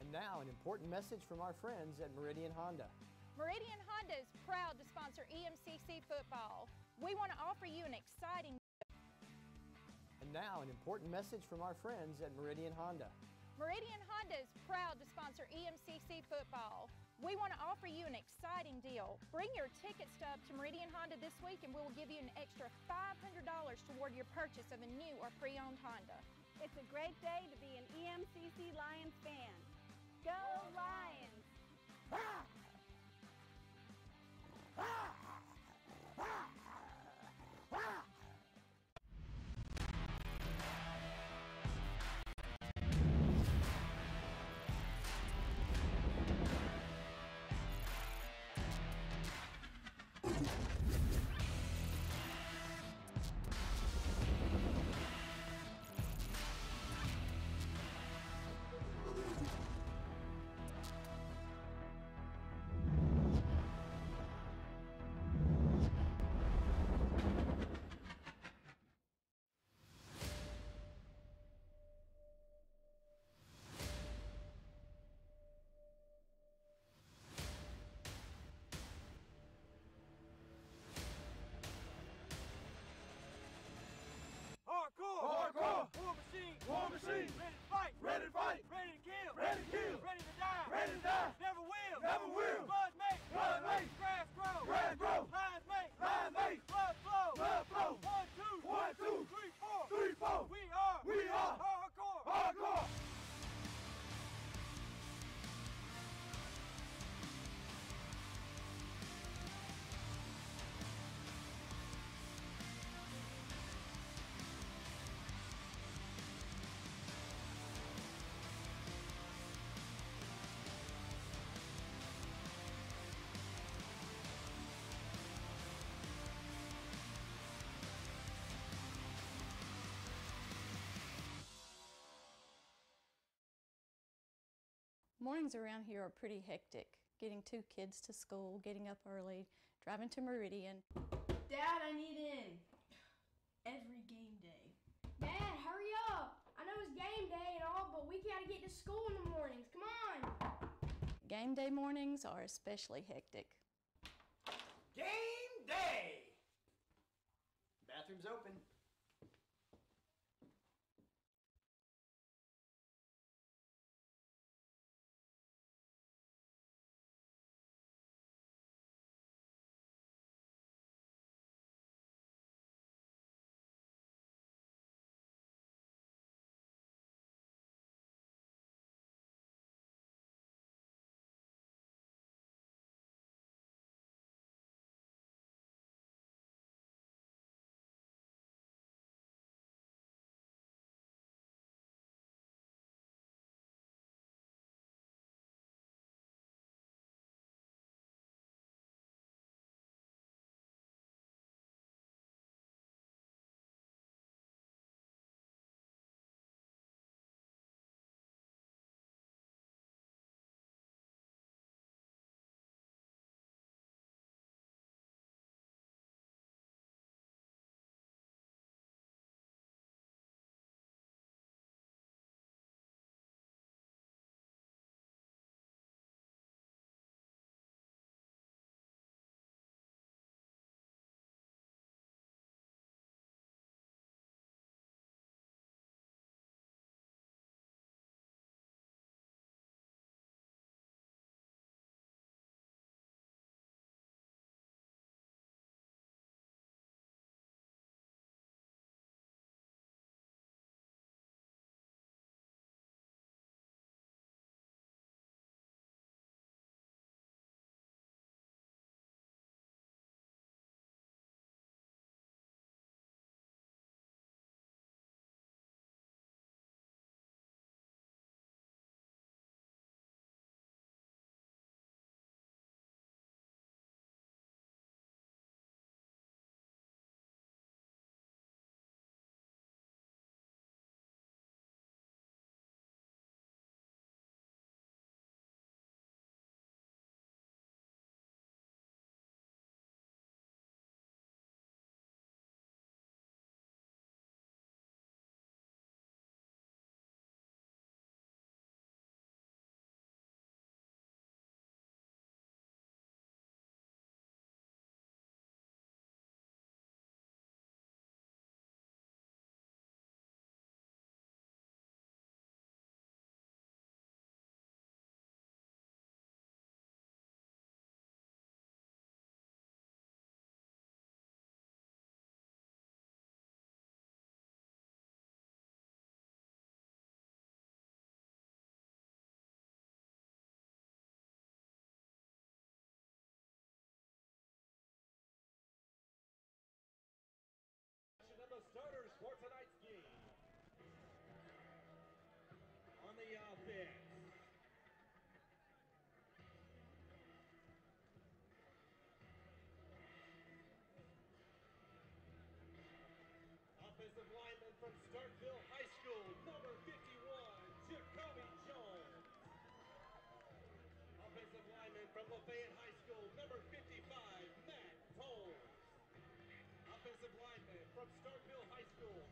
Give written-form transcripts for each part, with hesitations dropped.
And now, an important message from our friends at Meridian Honda. Meridian Honda is proud to sponsor EMCC football. We want to offer you an exciting... And now, an important message from our friends at Meridian Honda. Meridian Honda is proud to sponsor EMCC football. We want to offer you an exciting deal. Bring your ticket stub to Meridian Honda this week and we will give you an extra $500 toward your purchase of a new or pre-owned Honda. It's a great day to be an EMCC Lions fan. Go Lions! Hardcore! Hardcore! War machine! War machine! Ready to fight! Ready to fight! Ready to kill! Ready to kill! Ready to die! Ready to die! Never will! Never will! Blood make! Blood make! Grass grow! Grass grow! Lions make! Lions make! Blood flow! Blood flow! 1, 2! 1, 2! 3, 4! 3, 4! We are! Hardcore! Hardcore! Mornings around here are pretty hectic. Getting 2 kids to school, getting up early, driving to Meridian. Dad, I need in. Every game day. Dad, hurry up! I know it's game day and all, but we gotta get to school in the mornings. Come on! Game day mornings are especially hectic. Game day! Bathroom's open.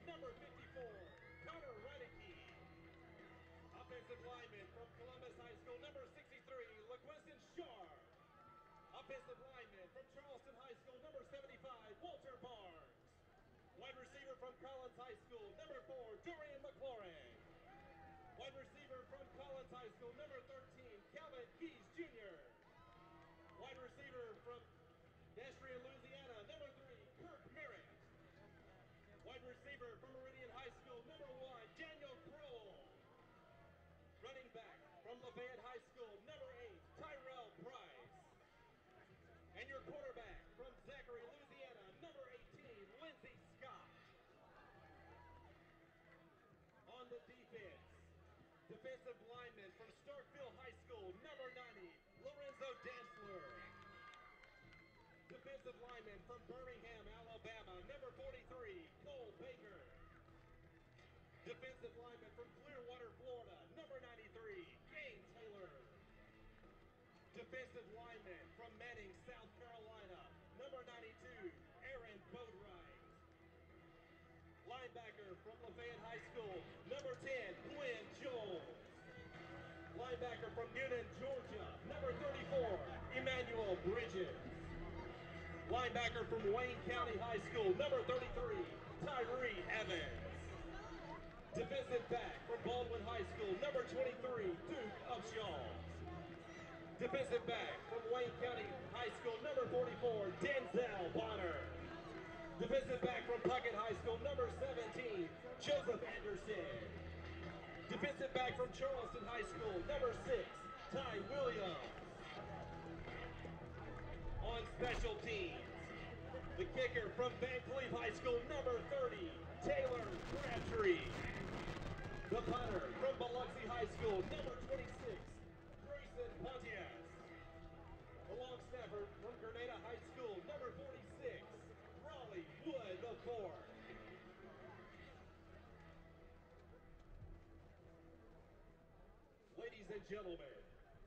number 54, Honorary. Offensive lineman from Columbus High School, number 63, LaQuiston Shar. Offensive lineman from Charleston High School, number 75, Walter Barnes. Wide receiver from Collins High School, number 4, Dorian McLaurin. Wide receiver from Collins High School, number 13, Calvin Keys Jr. Wide receiver from Destria, Louisiana, number 3, Kirk Merritt. Wide receiver from Meridian High School, number 1, Daniel Kroll. Running back from Lafayette High School, number 8, Tyrell Price. And your quarterback from Zachary, Louisiana, number 18, Lindsey Scott. On the defense, defensive lineman from Starkville High School, number 90, Lorenzo Dantzler. Defensive lineman from Birmingham, Alabama, number 43, Cole Baker. Defensive lineman from Clearwater, Florida, number 93, Kane Taylor. Defensive lineman from Manning, South Carolina, number 92, Aaron Boatwright. Linebacker from Lafayette High School, number 10, Quinn Jones. Linebacker from Newnan, Georgia, number 34, Emmanuel Bridges. Linebacker from Wayne County High School, number 33, Tyree Evans. Defensive back from Baldwin High School, number 23, Duke Upshaw. Defensive back from Wayne County High School, number 44, Denzel Bonner. Defensive back from Puckett High School, number 17, Joseph Anderson. Defensive back from Charleston High School, number 6, Ty Williams. On special teams, the kicker from Van Cleef High School, number 30, Taylor Crabtree. The punter from Biloxi High School, number 26, Grayson Pontius. The long snapper from Grenada High School, number 46, Raleigh Wood IV. Ladies and gentlemen,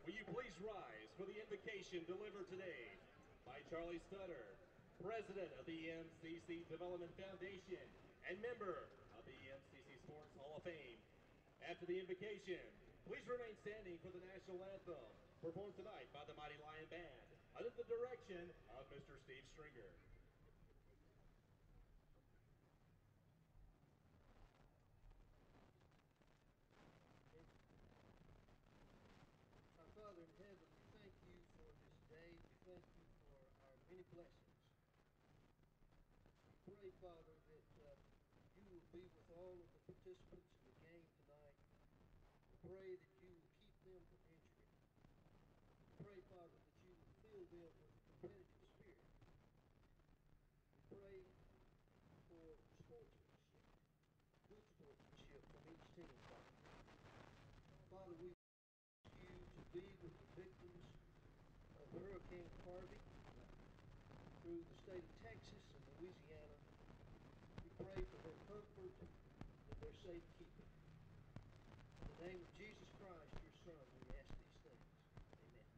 will you please rise for the invocation delivered today by Charlie Stutter, President of the EMCC Development Foundation and member of the EMCC Sports Hall of Fame. After the invocation, please remain standing for the national anthem, performed tonight by the Mighty Lion Band, under the direction of Mr. Steve Stringer. Our Father in heaven, we thank you for this day. We thank you for our many blessings. We pray, Father, that you will be with all of the participants in the game tonight. We pray that you will keep them from injury. We pray, Father, that you will fill them with a competitive spirit. We pray for sportsmanship, good sportsmanship from each team, Father. Father, we ask you to be with the victims of Hurricane Harvey through the state of Texas and Louisiana. We pray for their comfort and their safekeeping. In the name of Jesus Christ, your Son, we ask these things. Amen.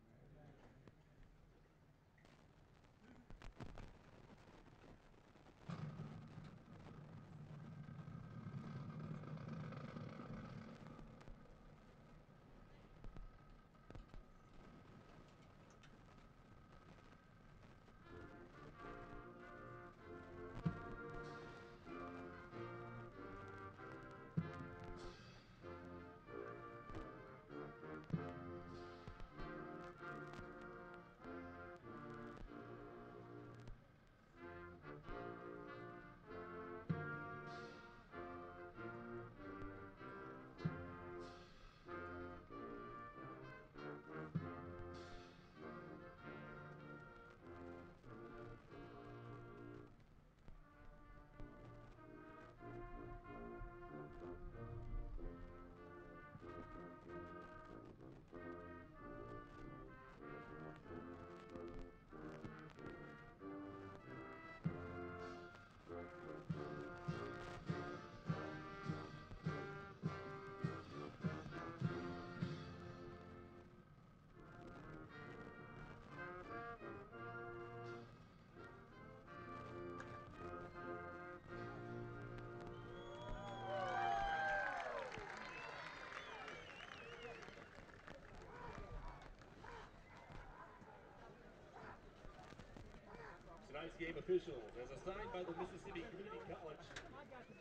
tonight's game officials, as assigned by the Mississippi Community College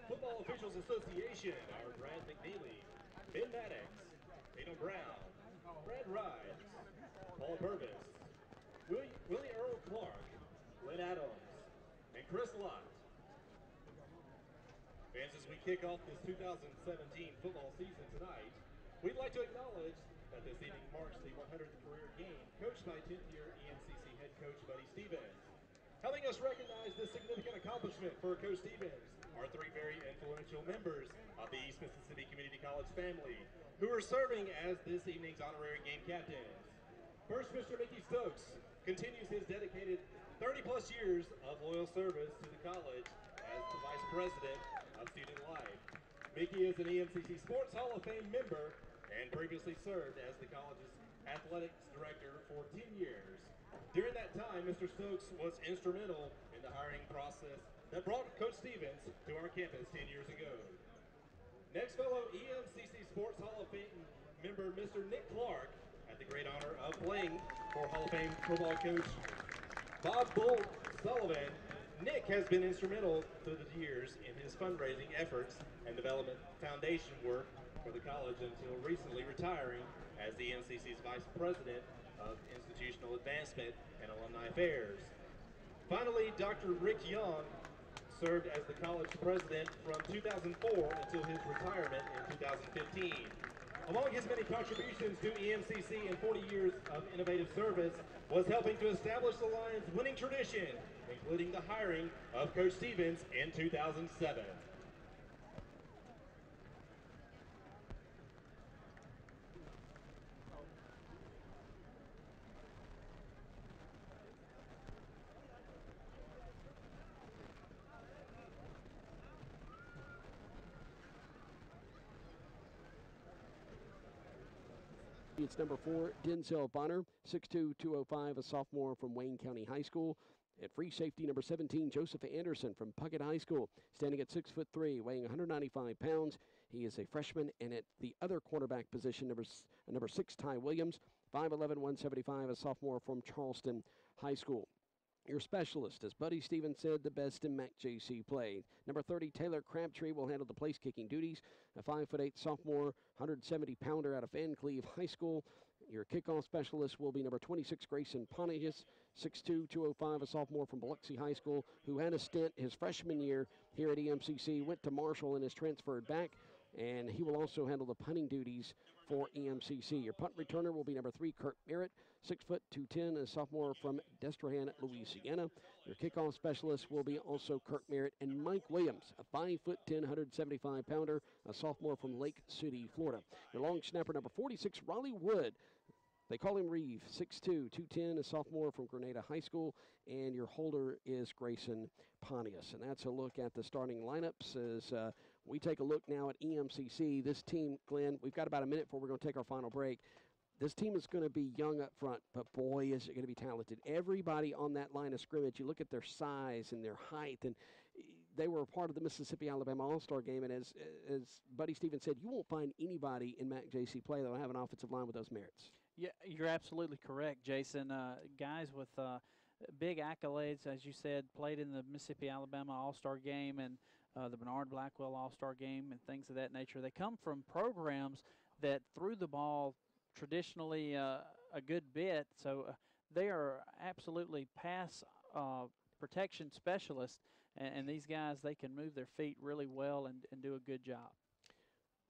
Football Officials Association, are Brad McNeely, Ben Maddox, Dana Brown, Brad Rides, Paul Purvis, Willie Earl Clark, Lynn Adams, and Chris Lott. Fans, as we kick off this 2017 football season tonight, we'd like to acknowledge that this evening marks the 100th career game coached by 10th-year EMCC head coach Buddy Stevens. Helping us recognize this significant accomplishment for Coach Stevens are three very influential members of the East Mississippi Community College family who are serving as this evening's honorary game captains. First, Mr. Mickey Stokes continues his dedicated 30-plus years of loyal service to the college as the Vice President of Student Life. Mickey is an EMCC Sports Hall of Fame member and previously served as the college's athletics director for 10 years. During that time, Mr. Stokes was instrumental in the hiring process that brought Coach Stevens to our campus 10 years ago. Next, fellow EMCC Sports Hall of Fame member Mr. Nick Clark had the great honor of playing for Hall of Fame football coach Bob Bull Sullivan. Nick has been instrumental through the years in his fundraising efforts and development foundation work for the college until recently retiring as the EMCC's Vice President of Institutional Advancement and Alumni Affairs. Finally, Dr. Rick Young served as the college president from 2004 until his retirement in 2015. Among his many contributions to EMCC in 40 years of innovative service was helping to establish the Lions' winning tradition, including the hiring of Coach Stevens in 2007. It's number 4, Denzel Bonner, 6'2", 205, a sophomore from Wayne County High School. At free safety, number 17, Joseph Anderson from Puckett High School, standing at 6'3", weighing 195 pounds. He is a freshman. And at the other cornerback position, number 6, Ty Williams, 5'11", 175, a sophomore from Charleston High School. Your specialist, as Buddy Stevens said, the best in MAC-JC play. Number 30, Taylor Crabtree will handle the place-kicking duties. A 5'8" sophomore, 170-pounder out of Van Cleve High School. Your kickoff specialist will be number 26, Grayson Pontius, 6'2", 205, a sophomore from Biloxi High School, who had a stint his freshman year here at EMCC, went to Marshall and is transferred back. And he will also handle the punting duties for EMCC. Your punt returner will be number 3, Kirk Merritt, 6 foot 210, a sophomore from Destrehan, Louisiana. Your kickoff specialist will be also Kirk Merritt, and Mike Williams, a 5'10", 175-pounder, a sophomore from Lake City, Florida. Your long snapper, number 46, Raleigh Wood. They call him Reeve, 6'2", 210, a sophomore from Grenada High School, and your holder is Grayson Pontius. And that's a look at the starting lineups as we take a look now at EMCC. This team, Glenn, we've got about a minute before we're going to take our final break. This team is going to be young up front, but boy, is it going to be talented. Everybody on that line of scrimmage, you look at their size and their height, and they were a part of the Mississippi-Alabama All-Star game, and as Buddy Stevens said, you won't find anybody in MAC-JC play that will have an offensive line with those merits. Yeah, you're absolutely correct, Jason. Guys with big accolades, as you said, played in the Mississippi-Alabama All-Star game and the Bernard Blackwell All-Star game and things of that nature. They come from programs that threw the ball traditionally a good bit, so they are absolutely pass protection specialists, and these guys, they can move their feet really well and do a good job.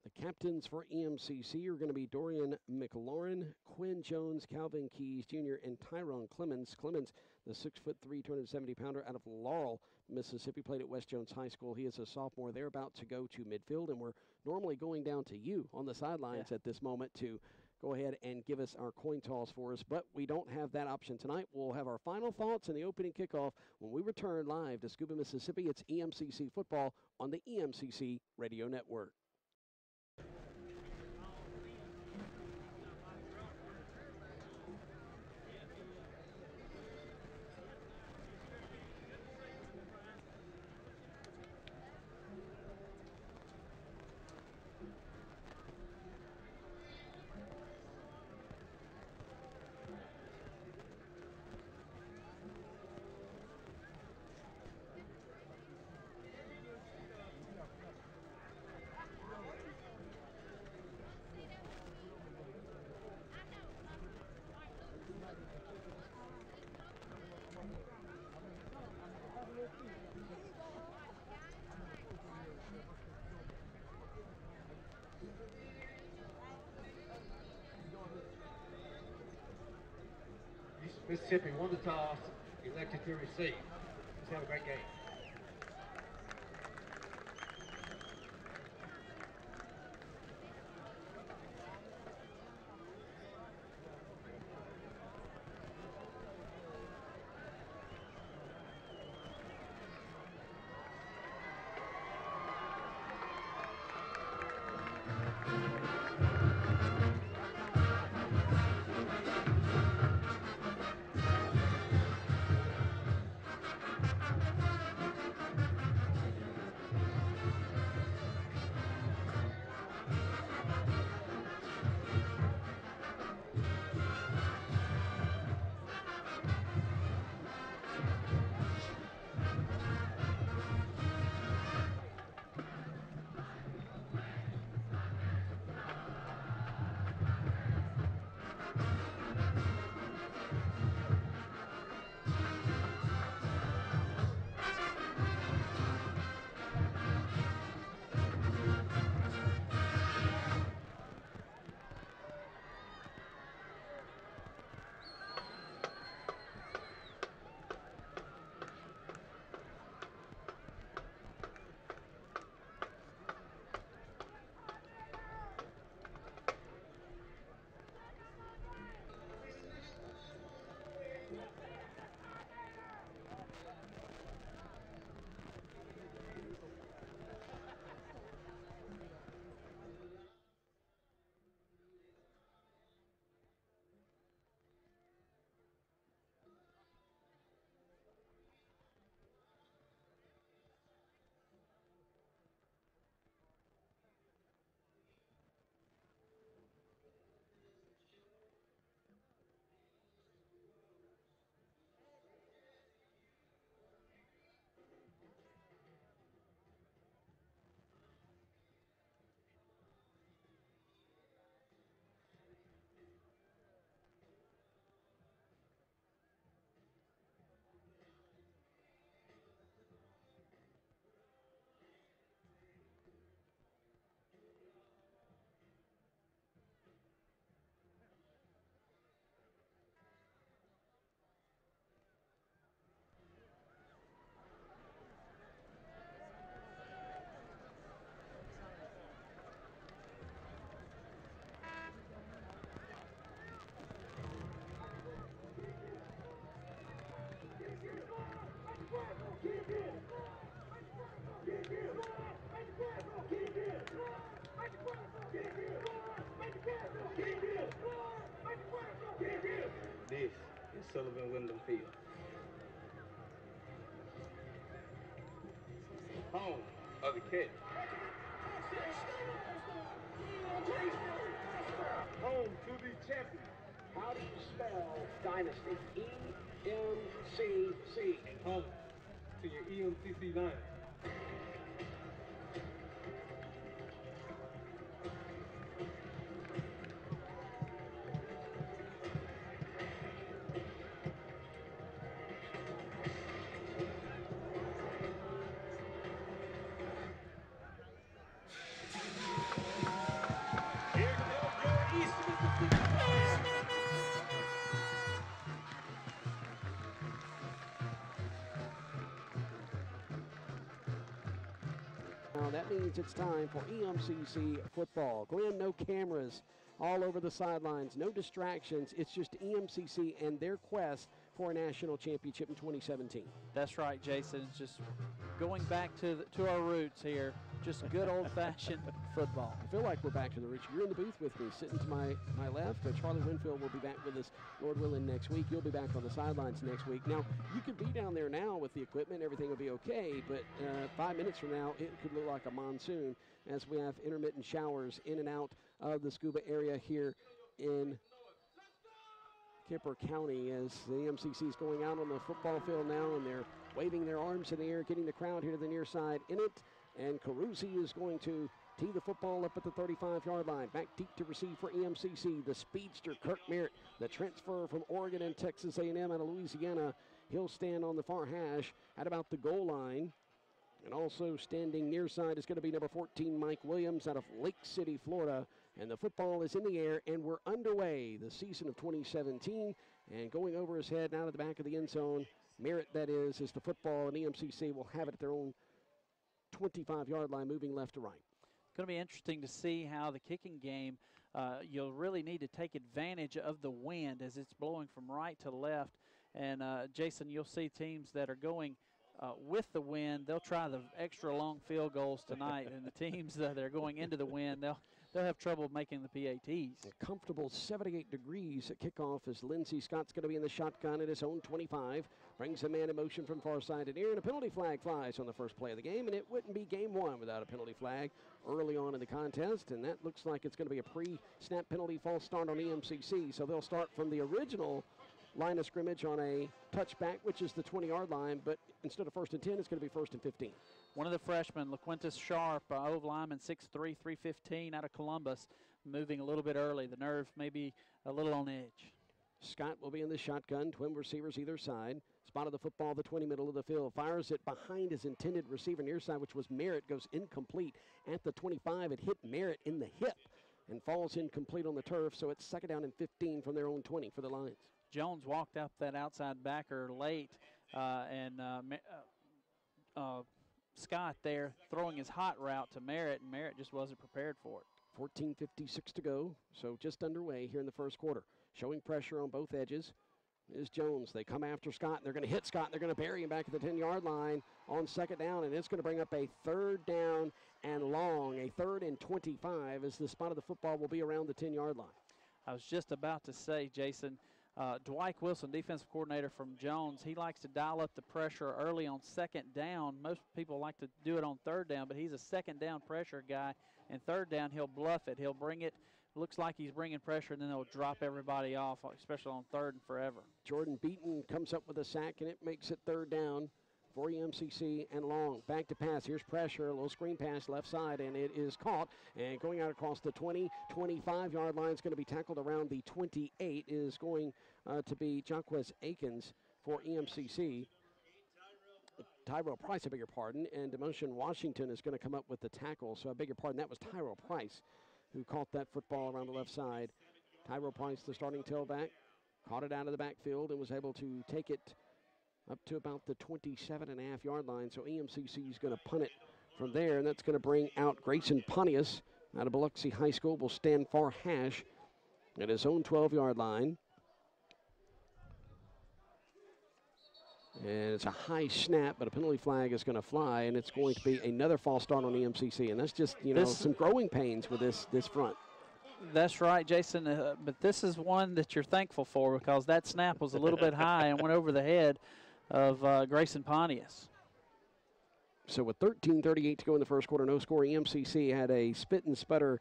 The captains for EMCC are going to be Dorian McLaurin, Quinn Jones, Calvin Keys Jr., and Tyrone Clemens. Clemens, the 6'3", 270-pounder out of Laurel, Mississippi, played at West Jones High School. He is a sophomore. They're about to go to midfield, and we're normally going down to you on the sidelines at this moment to go ahead and give us our coin toss for us, but we don't have that option tonight. We'll have our final thoughts in the opening kickoff when we return live to Scooba, Mississippi. It's EMCC football on the EMCC Radio Network. Mississippi won the toss, elected to receive. Let's have a great game. This is Sullivan-Windham Field. Home of the catch. Home to the champion. How do you spell dynasty? EMCC. And home to your EMCC Lions. Now that means it's time for EMCC football. Glenn, no cameras all over the sidelines, no distractions. It's just EMCC and their quest for a national championship in 2017. That's right, Jason. It's just going back to our roots here. Just good old-fashioned football. I feel like we're back to the roots. You're in the booth with me, sitting to my left. Charlie Winfield will be back with us, Lord willing, next week. You'll be back on the sidelines next week. Now, you could be down there now with the equipment. Everything will be okay, but 5 minutes from now, it could look like a monsoon as we have intermittent showers in and out of the Scooba area here in Kipper County as the EMCC is going out on the football field now, and they're waving their arms in the air, getting the crowd here to the near side in it. And Carusi is going to tee the football up at the 35-yard line. Back deep to receive for EMCC. The speedster, Kirk Merritt, the transfer from Oregon and Texas A&M out of Louisiana. He'll stand on the far hash at about the goal line. And also standing near side is going to be number 14, Mike Williams out of Lake City, Florida. And the football is in the air, and we're underway. The season of 2017 And going over his head, out of the back of the end zone, Merritt, that is the football, and EMCC will have it at their own 25-yard line, moving left to right. It's going to be interesting to see how the kicking game, you'll really need to take advantage of the wind as it's blowing from right to left. And, Jason, you'll see teams that are going with the wind, they'll try the extra long field goals tonight. And the teams that are going into the wind, they'll have trouble making the PATs. A comfortable 78 degrees at kickoff as Lindsey Scott's going to be in the shotgun at his own 25. Brings a man in motion from far side to near, and a penalty flag flies on the first play of the game, and it wouldn't be game one without a penalty flag early on in the contest, and that looks like it's going to be a pre-snap penalty false start on EMCC, so they'll start from the original line of scrimmage on a touchback, which is the 20-yard line, but instead of 1st and 10, it's going to be 1st and 15. One of the freshmen, LaQuintus Sharp, Ove lineman, 6'3", 315, out of Columbus, moving a little bit early. The nerve may be a little on edge. Scott will be in the shotgun, twin receivers either side. Spotted the football, the 20 middle of the field. Fires it behind his intended receiver near side, which was Merritt. Goes incomplete at the 25. It hit Merritt in the hip and falls incomplete on the turf, so it's 2nd down and 15 from their own 20 for the Lions. Jones walked up that outside backer late, and Scott there throwing his hot route to Merritt, and Merritt just wasn't prepared for it. 14:56 to go, so just underway here in the first quarter. Showing pressure on both edges is Jones. They come after Scott, and they're going to hit Scott. They're going to bury him back at the 10-yard line on 2nd down, and it's going to bring up a 3rd down and long, a 3rd and 25, as the spot of the football will be around the 10-yard line. I was just about to say, Jason, Dwight Wilson, defensive coordinator from Jones, he likes to dial up the pressure early on 2nd down. Most people like to do it on 3rd down, but he's a 2nd down pressure guy, and 3rd down he'll bluff it. He'll bring it. Looks like he's bringing pressure, and then they'll drop everybody off, especially on 3rd and forever. Jordan Beaton comes up with a sack, and it makes it 3rd down for EMCC and long. Back to pass. Here's pressure. A little screen pass left side, and it is caught. And going out across the 20, 25-yard line is going to be tackled around the 28. Is going to be Jaquez Akins for EMCC. Tyrell Price, I beg your pardon, and Demotion Washington is going to come up with the tackle. So I beg your pardon, that was Tyrell Price who caught that football around the left side. Tyrell Price, the starting tailback, caught it out of the backfield and was able to take it up to about the 27.5-yard line. So EMCC is going to punt it from there, and that's going to bring out Grayson Pontius out of Biloxi High School. Will stand far hash at his own 12-yard line. And it's a high snap, but a penalty flag is going to fly, and it's going to be another false start on EMCC. And that's just, you know, some growing pains with this front. That's right, Jason, but this is one that you're thankful for because that snap was a little bit high and went over the head of Grayson Pontius. So with 13:38 to go in the first quarter, no score. EMCC had a spit and sputter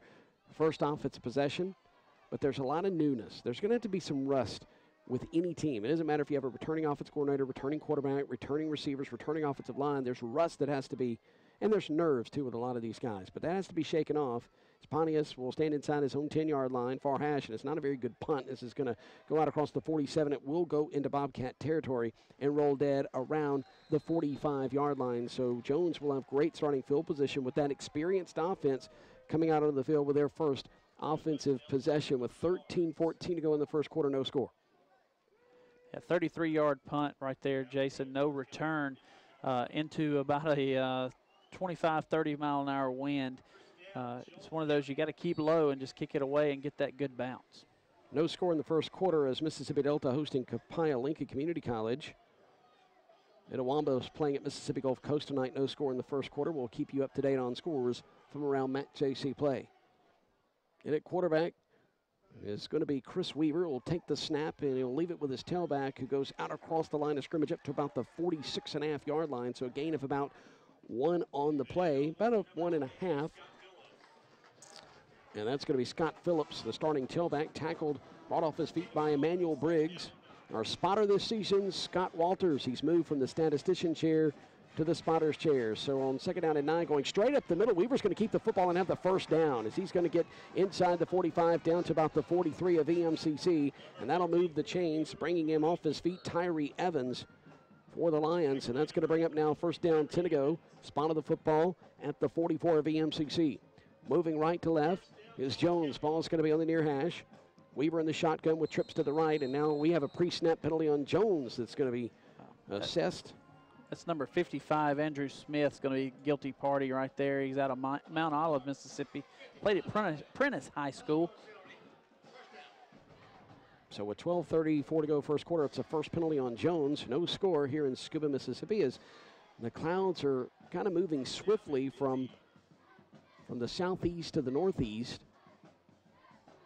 first offensive possession, but there's a lot of newness. There's going to have to be some rust with any team. It doesn't matter if you have a returning offensive coordinator, returning quarterback, returning receivers, returning offensive line. There's rust that has to be, and there's nerves too with a lot of these guys, but that has to be shaken off. Pontius will stand inside his own 10-yard line, far hash, and it's not a very good punt. This is going to go out across the 47. It will go into Bobcat territory and roll dead around the 45-yard line. So Jones will have great starting field position with that experienced offense coming out onto the field with their first offensive possession with 13:14 to go in the first quarter, no score. A 33-yard punt right there, Jason. No return into about a 25, 30-mile-an-hour wind. It's one of those you got to keep low and just kick it away and get that good bounce. No score in the first quarter as Mississippi Delta hosting Copiah Lincoln Community College. Itawamba's playing at Mississippi Gulf Coast tonight. No score in the first quarter. We'll keep you up to date on scores from around MAC JC play. And at quarterback is going to be Chris Weaver. Will take the snap and he'll leave it with his tailback, who goes out across the line of scrimmage up to about the 46.5-yard line. So a gain of about 1 on the play, about a 1.5. And that's going to be Scott Phillips, the starting tailback, tackled, brought off his feet by Emmanuel Briggs. Our spotter this season, Scott Walters. He's moved from the statistician chair to the spotter's chair. So on 2nd down and 9, going straight up the middle, Weaver's going to keep the football and have the first down as he's going to get inside the 45 down to about the 43 of EMCC. And that'll move the chains, bringing him off his feet, Tyree Evans for the Lions. And that's going to bring up now 1st down, 10 to go. Spot of the football at the 44 of EMCC. Moving right to left is Jones. Ball's going to be on the near hash. Weaver in the shotgun with trips to the right, and now we have a pre-snap penalty on Jones that's going to be assessed. That's number 55, Andrew Smith's going to be guilty party right there. He's out of Mount Olive, Mississippi. Played at Prentice High School. So with 12:34 to go first quarter, it's a first penalty on Jones. No score here in Scooba, Mississippi, as the clouds are kind of moving swiftly from the southeast to the northeast.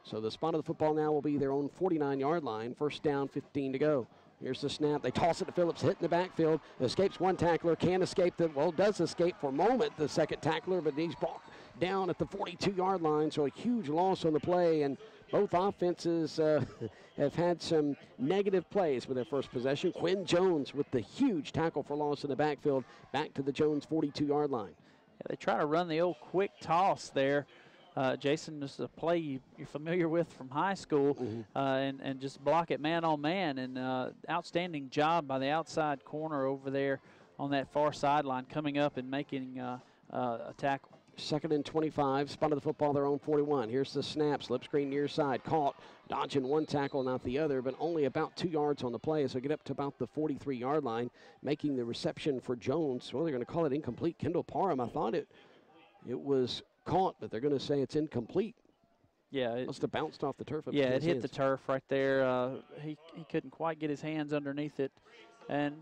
So the spot of the football now will be their own 49-yard line. First down, 15 to go. Here's the snap. They toss it to Phillips, hit in the backfield. Escapes one tackler, can't escape does escape for a moment, the second tackler, but he's brought down at the 42-yard line. So a huge loss on the play, and both offenses have had some negative plays with their first possession. Quinn Jones with the huge tackle for loss in the backfield, back to the Jones 42-yard line. Yeah, they try to run the old quick toss there. Jason, this is a play you're familiar with from high school, and just block it man on man. And outstanding job by the outside corner over there on that far sideline, coming up and making a tackle. Second and 25, spot of the football, their own 41. Here's the snap, slip screen near side, caught, dodging one tackle, not the other, but only about 2 yards on the play, so get up to about the 43-yard line, making the reception for Jones. Well, they're going to call it incomplete. Kendall Parham, I thought it was caught, but they're going to say it's incomplete. Yeah, it must have bounced off the turf. Yeah, it hit the turf right there. He couldn't quite get his hands underneath it, and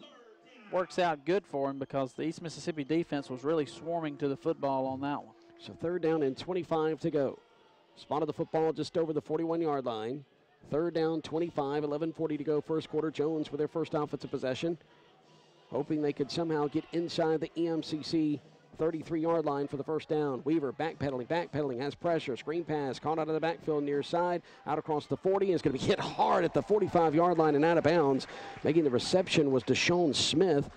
works out good for him because the East Mississippi defense was really swarming to the football on that one. So third down and 25 to go. Spot of the football just over the 41-yard line. Third down, 25, 11:40 to go first quarter. Jones with their first offensive possession, hoping they could somehow get inside the EMCC 33-yard line for the first down. Weaver backpedaling, has pressure. Screen pass, caught out of the backfield near side, out across the 40, is going to be hit hard at the 45-yard line and out of bounds. Making the reception was Deshaun Smith,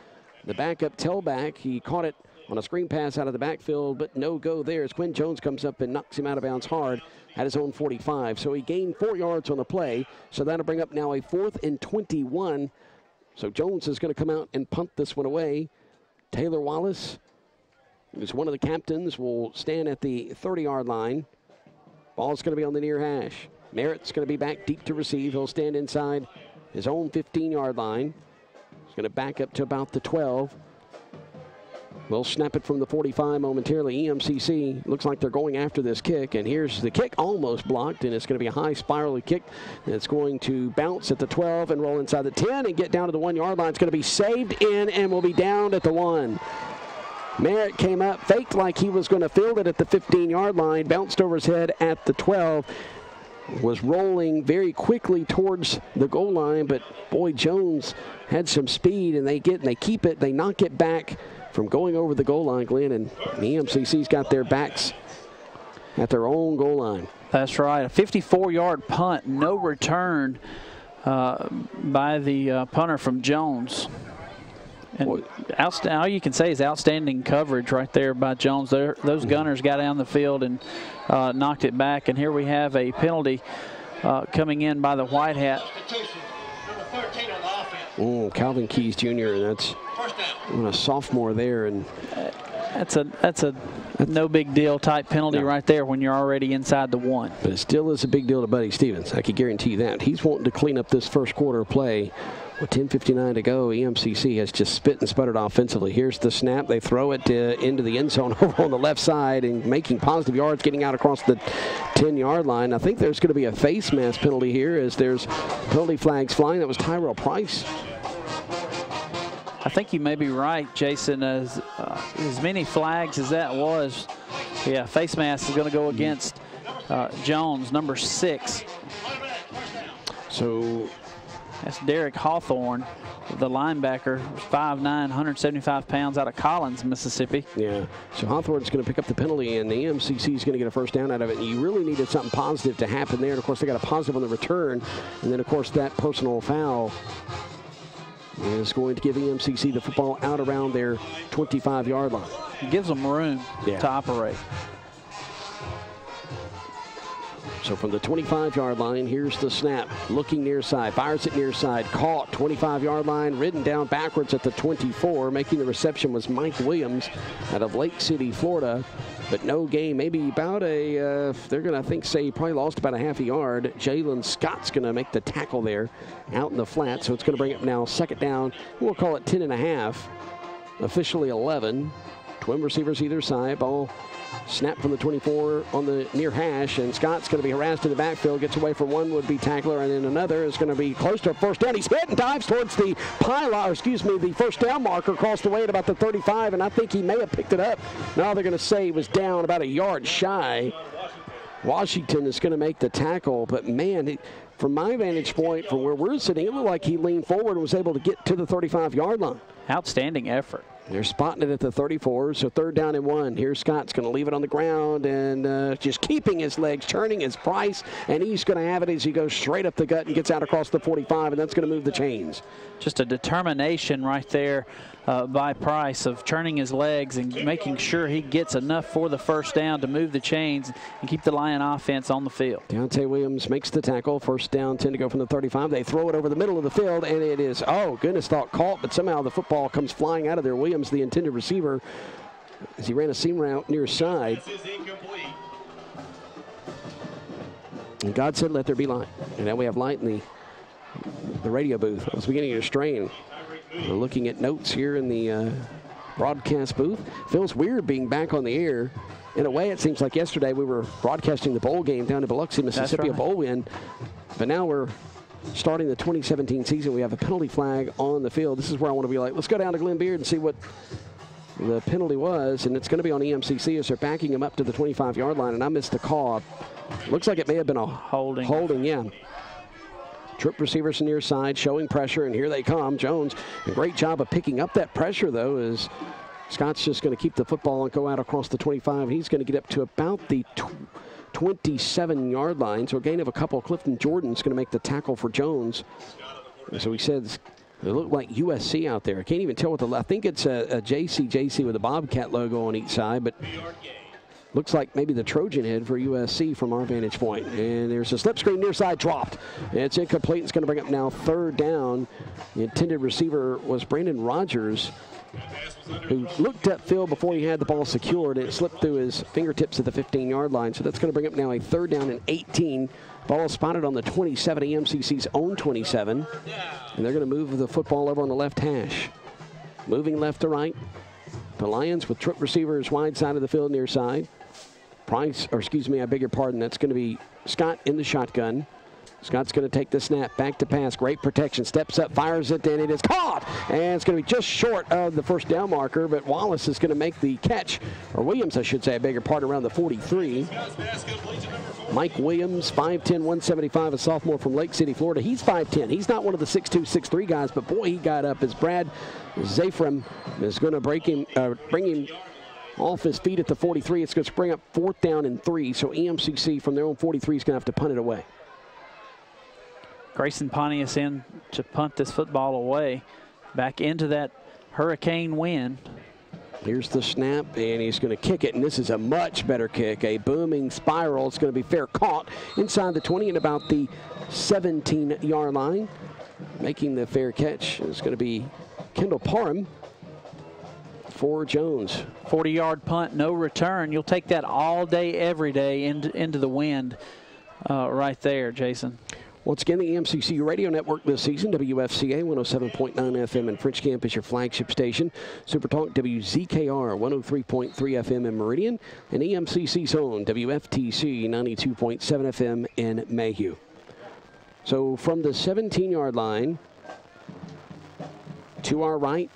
the backup tailback. He caught it on a screen pass out of the backfield, but no go there as Quinn Jones comes up and knocks him out of bounds hard at his own 45. So he gained 4 yards on the play, so that'll bring up now a 4th and 21. So Jones is going to come out and punt this one away. Taylor Wallace, who's one of the captains, will stand at the 30-yard line. Ball's going to be on the near hash. Merritt's going to be back deep to receive. He'll stand inside his own 15-yard line. He's going to back up to about the 12. We'll snap it from the 45 momentarily. EMCC looks like they're going after this kick, and here's the kick, almost blocked, and it's going to be a high spirally kick that's going to bounce at the 12 and roll inside the 10 and get down to the 1-yard line. It's going to be saved in and will be down at the 1. Merritt came up, faked like he was going to field it at the 15-yard line, bounced over his head at the 12, was rolling very quickly towards the goal line, but boy, Jones had some speed, and they keep it, they knock it back from going over the goal line, Glenn, and the EMCC's got their backs at their own goal line. That's right, a 54-yard punt, no return by the punter from Jones. And all you can say is outstanding coverage right there by Jones. Those gunners got down the field and knocked it back. And here we have a penalty coming in by the White Hat. Calvin Keys Jr., that's a sophomore there. And that's a no big deal type penalty right there when you're already inside the 1. But it still is a big deal to Buddy Stevens. I can guarantee you that. He's wanting to clean up this first quarter play. With 10:59 to go, EMCC has just spit and sputtered offensively. Here's the snap. They throw it into the end zone over on the left side and making positive yards, getting out across the 10-yard line. I think there's going to be a face mask penalty here as there's penalty flags flying. That was Tyrell Price. I think you may be right, Jason. As many flags as that was, yeah, face mask is going to go against Jones, number 6. So that's Derek Hawthorne, the linebacker, 5'9", 175 pounds, out of Collins, Mississippi. Yeah, so Hawthorne's going to pick up the penalty, and the EMCC is going to get a first down out of it. And you really needed something positive to happen there. And, of course, they got a positive on the return. And then, of course, that personal foul is going to give EMCC the football out around their 25-yard line. It gives them room to operate. So from the 25-yard line, here's the snap. Looking near side, fires it near side, caught, 25-yard line, ridden down backwards at the 24. Making the reception was Mike Williams out of Lake City, Florida. but no gain. Maybe about a, they're going to, say probably lost about a half a yard. Jalen Scott's going to make the tackle there out in the flat. So it's going to bring up now second down. We'll call it 10.5, officially 11. Twin receivers either side. Ball snap from the 24 on the near hash, and Scott's going to be harassed in the backfield, gets away from one would-be tackler, and then another is going to be close to a first down. He's hit and dives towards the the first down marker across the way at about the 35, and I think he may have picked it up. Now they're going to say he was down about a yard shy. Washington is going to make the tackle, but man, from my vantage point, from where we're sitting, it looked like he leaned forward and was able to get to the 35-yard line. Outstanding effort. They're spotting it at the 34, so 3rd down and 1. Here's Scott's going to leave it on the ground and just keeping his legs, turning his Price, and he's going to have it as he goes straight up the gut and gets out across the 45, and that's going to move the chains. Just a determination right there by Price of turning his legs and making sure he gets enough for the first down to move the chains and keep the Lion offense on the field. Deontay Williams makes the tackle. First down, 10 to go from the 35. They throw it over the middle of the field, and it is, oh, goodness, thought caught, but somehow the football comes flying out of there. Williams, the intended receiver, as he ran a seam route near side. And God said, let there be light. And now we have light in the radio booth. I was beginning to strain. We're looking at notes here in the broadcast booth. Feels weird being back on the air. In a way, it seems like yesterday we were broadcasting the bowl game down in Biloxi, Mississippi, a bowl win. But now we're starting the 2017 season. We have a penalty flag on the field. This is where I want to be like, let's go down to Glenn Beard and see what the penalty was. And it's going to be on EMCC as they're backing him up to the 25-yard line. And I missed the call. Looks like it may have been a holding, yeah. Trip receivers near side showing pressure, and here they come. Jones, a great job of picking up that pressure, though, as Scott's just going to keep the football and go out across the 25. He's going to get up to about the 27-yard line. So a gain of a couple. Clifton Jordan's going to make the tackle for Jones. So he says it looked like USC out there. I can't even tell what I think it's a JC with a Bobcat logo on each side, but looks like maybe the Trojan head for USC from our vantage point. And there's a slip screen near side dropped. It's incomplete. It's going to bring up now 3rd down. The intended receiver was Brandon Rogers, who looked upfield before he had the ball secured, and it slipped through his fingertips at the 15-yard line. So that's going to bring up now a 3rd down and 18. Ball spotted on the 27, EMCC's own 27. And they're going to move the football over on the left hash. Moving left to right. The Lions with trip receivers wide side of the field near side. Price, or excuse me, I beg your pardon, that's going to be Scott in the shotgun. Scott's going to take the snap, back to pass, great protection, steps up, fires it, and it is caught. And it's going to be just short of the first down marker, but Wallace is going to make the catch, or Williams, I should say, I beg your pardon, around the 43. Mike Williams, 5'10", 175, a sophomore from Lake City, Florida. He's 5'10". He's not one of the 6'2", 6'3 guys, but boy, he got up as Brad Zafram is going to bring him off his feet at the 43. It's going to bring up 4th down and 3. So EMCC from their own 43 is going to have to punt it away. Grayson Pontius in to punt this football away back into that hurricane wind. Here's the snap, and he's going to kick it, and this is a much better kick. A booming spiral. It's going to be fair caught inside the 20 and about the 17-yard line. Making the fair catch is going to be Kendall Parham for Jones. 40-yard punt, no return. You'll take that all day, every day into the wind right there, Jason. Once again, the EMCC radio network this season, WFCA 107.9 FM in French Camp is your flagship station. Super Talk WZKR 103.3 FM in Meridian, and EMCC's own WFTC 92.7 FM in Mayhew. So from the 17-yard line to our right,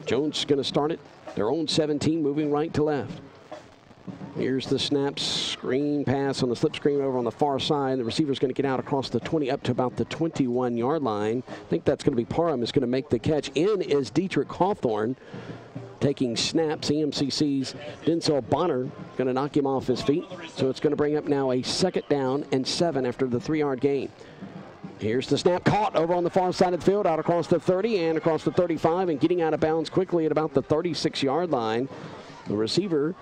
Jones is going to start it. Their own 17, moving right to left. Here's the snap, screen pass on the slip screen over on the far side. The receiver's going to get out across the 20 up to about the 21-yard line. I think that's going to be Parham is going to make the catch. In is Dietrich Hawthorne taking snaps. EMCC's Denzel Bonner going to knock him off his feet. So it's going to bring up now a 2nd down and 7 after the 3-yard gain. Here's the snap, caught over on the far side of the field, out across the 30 and across the 35, and getting out of bounds quickly at about the 36-yard line. The receiver,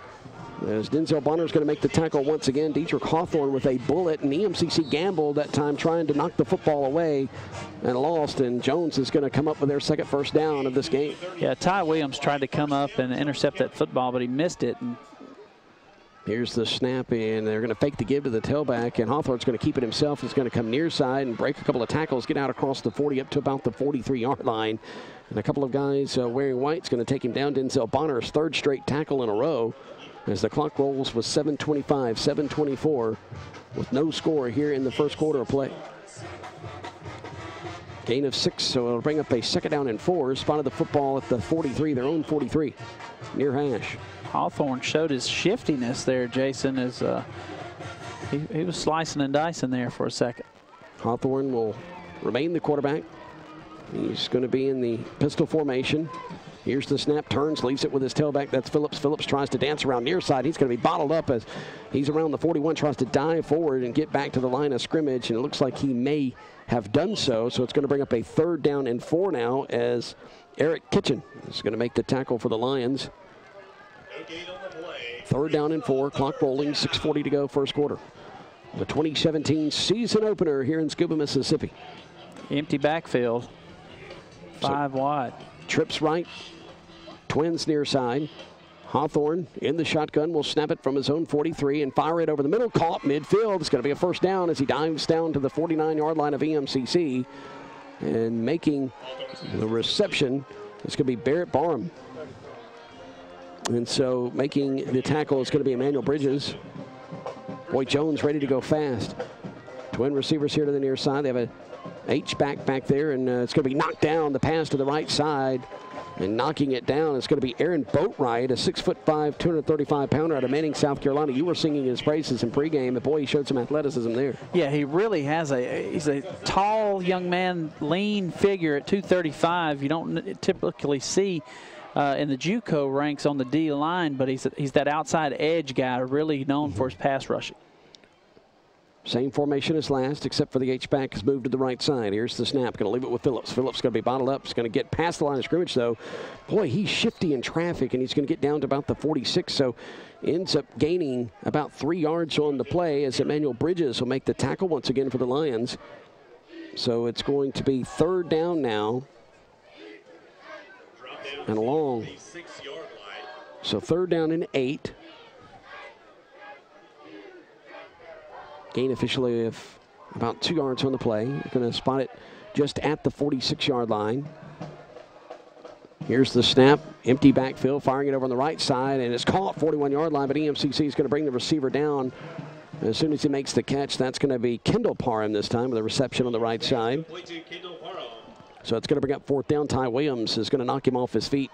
as Denzel Bonner is going to make the tackle once again. Dietrich Hawthorne with a bullet, and EMCC gambled that time trying to knock the football away and lost, and Jones is going to come up with their 2nd first down of this game. Yeah, Ty Williams tried to come up and intercept that football, but he missed it. And Here's the snap, and they're going to fake the give to the tailback, and Hawthorne's going to keep it himself. He's going to come near side and break a couple of tackles, get out across the 40 up to about the 43-yard line. And a couple of guys wearing white's going to take him down. Denzel Bonner's third straight tackle in a row as the clock rolls with 7:25, 7:24 with no score here in the first quarter of play. Gain of 6, so it'll bring up a 2nd down and 4. Spotted the football at the 43, their own 43, near hash. Hawthorne showed his shiftiness there, Jason, as he was slicing and dicing there for a second. Hawthorne will remain the quarterback. He's going to be in the pistol formation. Here's the snap, turns, leaves it with his tailback. That's Phillips. Phillips tries to dance around near side. He's going to be bottled up as he's around the 41, tries to dive forward and get back to the line of scrimmage, and it looks like he may have done so. So it's going to bring up a 3rd down and 4 now as Eric Kitchen is going to make the tackle for the Lions. 3rd down and 4, clock rolling, 6:40 to go, first quarter. The 2017 season opener here in Scooba, Mississippi. Empty backfield, 5 wide. Trips right, Twins near side. Hawthorne in the shotgun will snap it from his own 43 and fire it over the middle. Caught midfield. It's going to be a 1st down as he dives down to the 49-yard line of EMCC. And making the reception, it's going to be Barrett Barham. And so making the tackle is going to be Emmanuel Bridges. Boy, Jones ready to go fast. Twin receivers here to the near side. They have a H-back back there, and it's going to be knocked down. The pass to the right side, and knocking it down is going to be Aaron Boatwright, a 6'5", 235-pounder out of Manning, South Carolina. You were singing his praises in pregame, but boy, he showed some athleticism there. Yeah, he really has he's a tall young man, lean figure at 235. You don't typically see in the JUCO ranks on the D line, but he's that outside edge guy, really known for his pass rushing. Same formation as last, except for the H-back has moved to the right side. Here's the snap. Going to leave it with Phillips. Phillips going to be bottled up. He's going to get past the line of scrimmage, though. Boy, he's shifty in traffic, and he's going to get down to about the 46, so ends up gaining about 3 yards on the play as Emmanuel Bridges will make the tackle once again for the Lions. So it's going to be 3rd down now and long. So 3rd down and 8. Gain officially of about 2 yards on the play. You're going to spot it just at the 46-yard line. Here's the snap. Empty backfield, firing it over on the right side, and it's caught 41-yard line, but EMCC is going to bring the receiver down. As soon as he makes the catch, that's going to be Kendall Parham this time with a reception on the right side. So it's going to bring up 4th down. Ty Williams is going to knock him off his feet.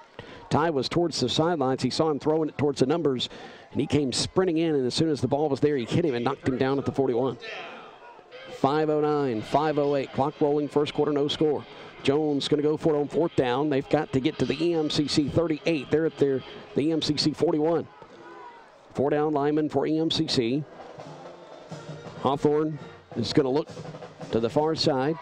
Ty was towards the sidelines. He saw him throwing it towards the numbers, and he came sprinting in, and as soon as the ball was there, he hit him and knocked him down at the 41. 5:09, 5:08, clock rolling, first quarter, no score. Jones going to go for it on 4th down. They've got to get to the EMCC 38. They're at the EMCC 41. 4 down lineman for EMCC. Hawthorne is going to look to the far side.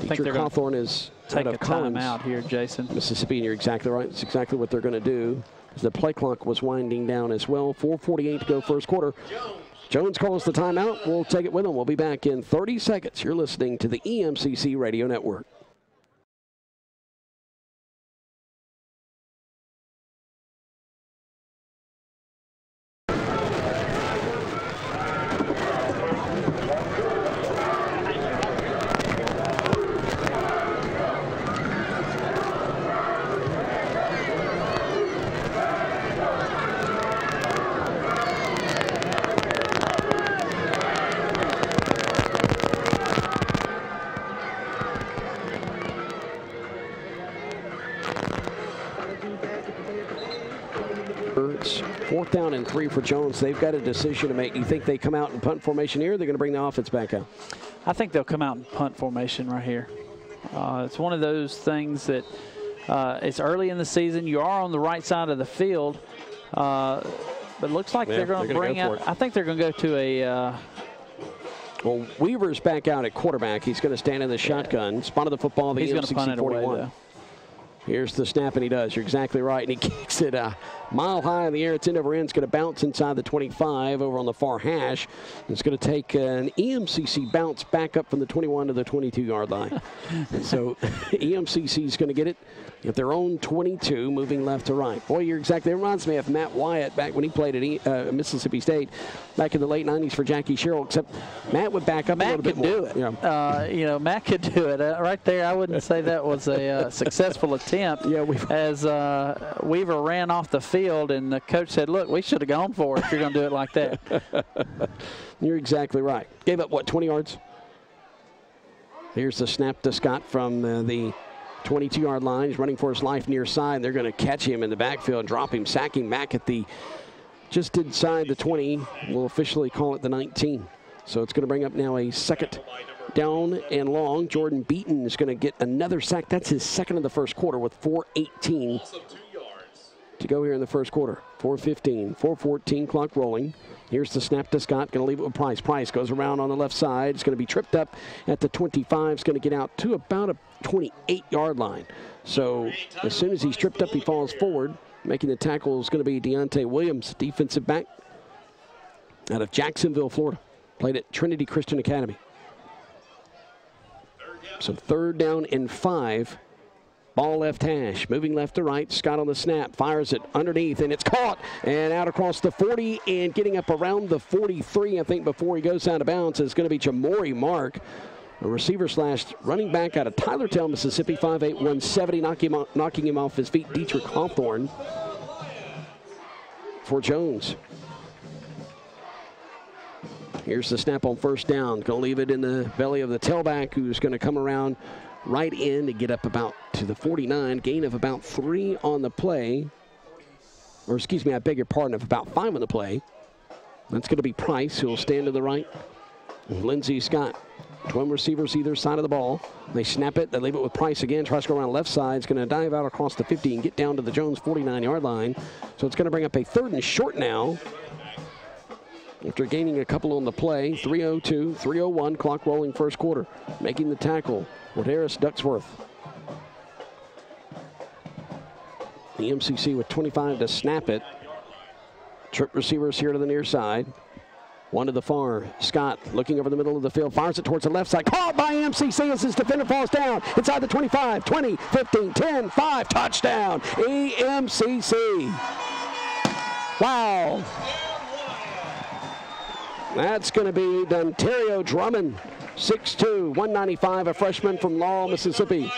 Dietrich Hawthorne is take out of a timeout here, Jason. Mississippi, and you're exactly right. It's exactly what they're going to do. The play clock was winding down as well. 4:48 to go first quarter. Jones calls the timeout. We'll take it with him. We'll be back in 30 seconds. You're listening to the EMCC Radio Network. It's 4th down and 3 for Jones. They've got a decision to make. Do you think they come out in punt formation here, or they're going to bring the offense back out? I think they'll come out in punt formation right here. It's one of those things that it's early in the season. You are on the right side of the field, but it looks like they're going to bring out. I think they're going to go to a. Well, Weaver's back out at quarterback. He's going to stand in the shotgun. Spotted the football. He's going to punt it away, though. Here's the snap, and he does. You're exactly right. And he kicks it a mile high in the air. It's end over end. It's going to bounce inside the 25 over on the far hash. It's going to take an EMCC bounce back up from the 21 to the 22-yard line. So EMCC is going to get it at their own 22, moving left to right. Boy, you're exactly. It reminds me of Matt Wyatt back when he played at Mississippi State back in the late 90s for Jackie Sherrill, except Matt would back up a little bit more. Matt could do it. You know, Matt could do it. Right there, I wouldn't say that was a successful attempt. Yeah, as Weaver ran off the field, and the coach said, look, we should have gone for it if you're going to do it like that. You're exactly right. Gave up, what, 20 yards? Here's the snap to Scott from the 22-yard line. He's running for his life near side. They're going to catch him in the backfield, drop him, sack him back at the just inside the 20. We'll officially call it the 19. So it's going to bring up now a second down and long. Jordan Beaton is going to get another sack. That's his second of the first quarter with 4:18 to go here in the first quarter. 4:15, 4:14, clock rolling. Here's the snap to Scott. Going to leave it with Price. Price goes around on the left side. It's going to be tripped up at the 25. It's going to get out to about a 28-yard line. So as soon as he's tripped up, he falls forward. Making the tackle is going to be Deontay Williams, defensive back out of Jacksonville, Florida. Played at Trinity Christian Academy. So 3rd down and 5. Ball left hash, moving left to right. Scott on the snap, fires it underneath, and it's caught. And out across the 40 and getting up around the 43, I think, before he goes out of bounds, is going to be Jamori Mark, a receiver / running back out of Tylertown, Mississippi, 5'8", 170, knocking him off his feet. Dietrich Hawthorne for Jones. Here's the snap on 1st down. Going to leave it in the belly of the tailback, who's going to come around right in to get up about to the 49. Gain of about 3 on the play. Or excuse me, I beg your pardon, of about 5 on the play. That's going to be Price, who will stand to the right. Lindsey Scott. Twin receivers either side of the ball. They snap it. They leave it with Price again. Tries to go around left side. It's going to dive out across the 50 and get down to the Jones 49-yard line. So it's going to bring up a 3rd and short now. After gaining a couple on the play, 3:02, 3:01, clock rolling first quarter. Making the tackle, Ladarius Ducksworth. The EMCC with 25 to snap it. Trip receivers here to the near side. One to the far. Scott looking over the middle of the field, fires it towards the left side. Caught by EMCC as his defender falls down. Inside the 25, 20, 15, 10, 5. Touchdown, EMCC. Wow. That's going to be Dontario Drummond, 6'2", 195, a freshman from Laurel, Mississippi.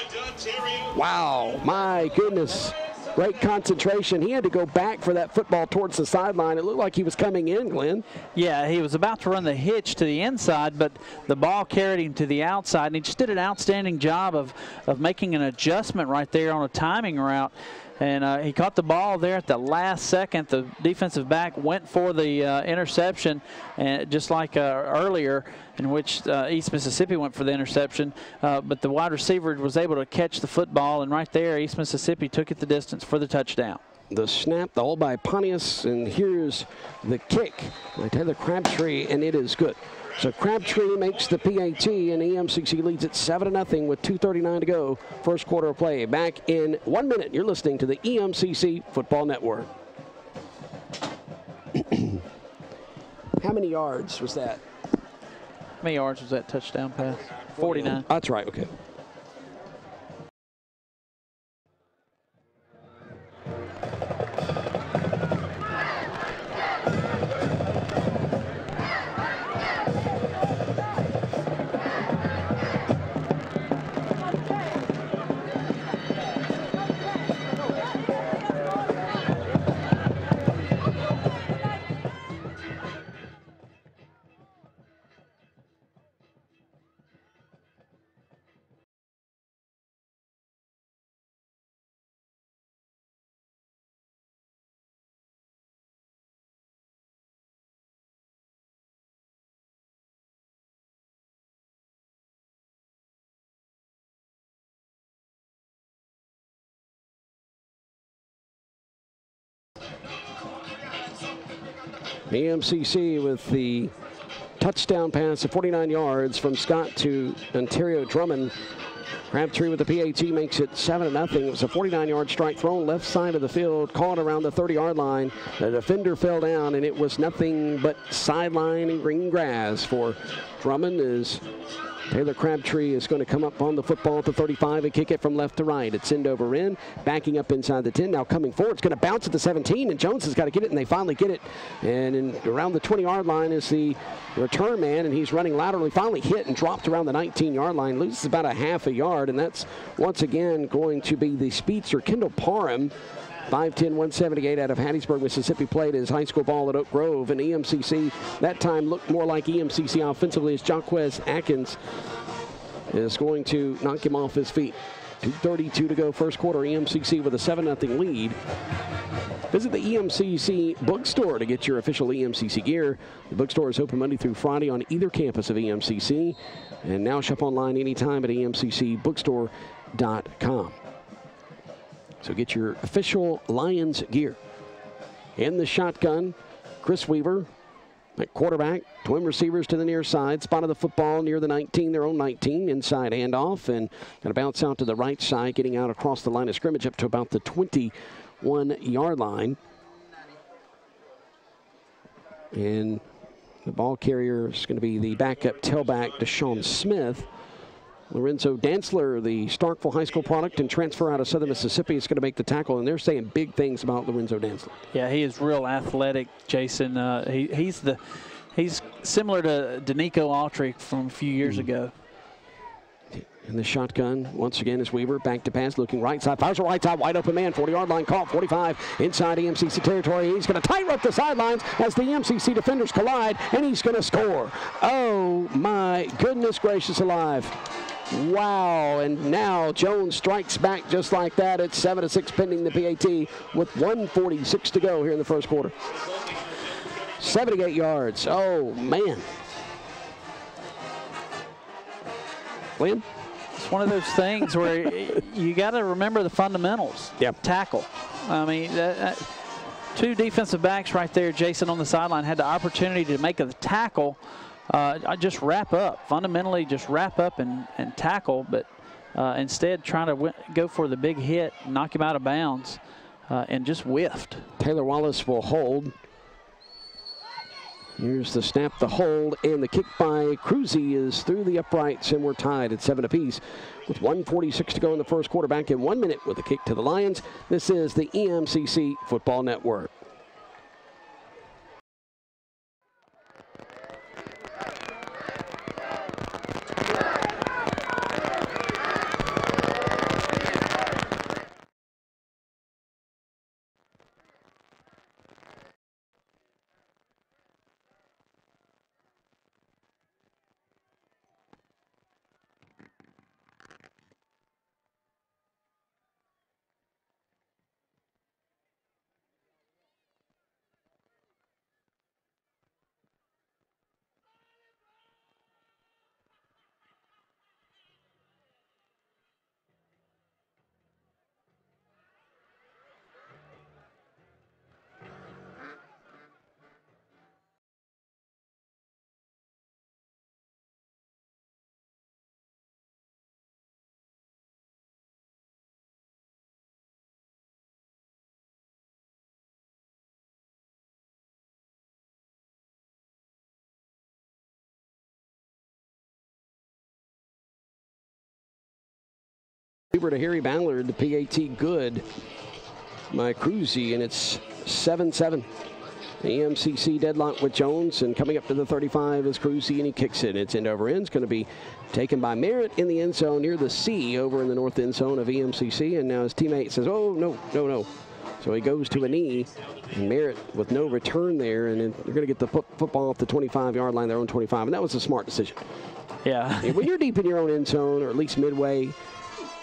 Wow, my goodness. Great concentration. He had to go back for that football towards the sideline. It looked like he was coming in, Glenn. Yeah, he was about to run the hitch to the inside, but the ball carried him to the outside, and he just did an outstanding job of making an adjustment right there on a timing route. And he caught the ball there at the last second. The defensive back went for the interception, and just like earlier, in which East Mississippi went for the interception. But the wide receiver was able to catch the football, and right there, East Mississippi took it the distance for the touchdown. The snap, the hold by Pontius, and here's the kick by Taylor Crabtree, and it is good. So Crabtree makes the PAT, and EMCC leads it 7-0 with 2:39 to go. First quarter of play. Back in 1 minute. You're listening to the EMCC Football Network. How many yards was that? How many yards was that touchdown pass? 49. That's right, okay. EMCC with the touchdown pass of 49 yards from Scott to Ontario Drummond. Crabtree with the PAT makes it 7-0. It was a 49-yard strike thrown left side of the field, caught around the 30-yard line. The defender fell down, and it was nothing but sideline and green grass for Drummond as Taylor Crabtree is going to come up on the football at the 35 and kick it from left to right. It's end over end, backing up inside the 10. Now coming forward, it's going to bounce at the 17, and Jones has got to get it, and they finally get it. And around the 20-yard line is the return man, and he's running laterally, finally hit and dropped around the 19-yard line, loses about a half a yard, and that's once again going to be the speedster, Kendall Parham. 5'10", 178 out of Hattiesburg, Mississippi, played his high school ball at Oak Grove. And EMCC that time looked more like EMCC offensively as Jaquez Atkins is going to knock him off his feet. 2:32 to go first quarter. EMCC with a 7-0 lead. Visit the EMCC bookstore to get your official EMCC gear. The bookstore is open Monday through Friday on either campus of EMCC. And now shop online anytime at emccbookstore.com. So get your official Lions gear. In the shotgun, Chris Weaver at quarterback. Twin receivers to the near side. Spotted the football near the 19, their own 19. Inside handoff and going to bounce out to the right side, getting out across the line of scrimmage up to about the 21-yard line. And the ball carrier is going to be the backup tailback, Deshaun Smith. Lorenzo Dantzler, the Starkville High School product and transfer out of Southern Mississippi, is going to make the tackle, and they're saying big things about Lorenzo Dantzler. Yeah, he is real athletic, Jason. He's similar to Danico Altrick from a few years ago. In the shotgun, once again, is Weaver. Back to pass, looking right side. Fires a right side, wide open man. 40-yard line, caught, 45. Inside EMCC territory. He's going to tightrope the sidelines as the EMCC defenders collide, and he's going to score. Oh, my goodness gracious alive. Wow, and now Jones strikes back just like that. It's 7-6 pending the PAT with 1:46 to go here in the first quarter. 78 yards. Oh, man. Lynn? It's one of those things where you got to remember the fundamentals. Yep. Tackle. I mean, two defensive backs right there, Jason, on the sideline, had the opportunity to make a tackle. Just wrap up, fundamentally just wrap up and tackle, but instead trying to go for the big hit, knock him out of bounds, and just whiffed. Taylor Wallace will hold. Here's the snap, the hold, and the kick by Cruzy is through the uprights, and we're tied at 7 apiece with 1:46 to go in the first quarter. Back in 1 minute with a kick to the Lions. This is the EMCC Football Network. Over to Harry Ballard, the PAT good by Cruzy, and it's 7-7. The EMCC deadlock with Jones, and coming up to the 35 is Cruzy, and he kicks it. It's end over end. It's going to be taken by Merritt in the end zone near the C over in the north end zone of EMCC, and now his teammate says, oh, no. So he goes to a knee, and Merritt with no return there, and then they're going to get the football off the 25-yard line, their own 25, and that was a smart decision. Yeah. When you're deep in your own end zone, or at least midway,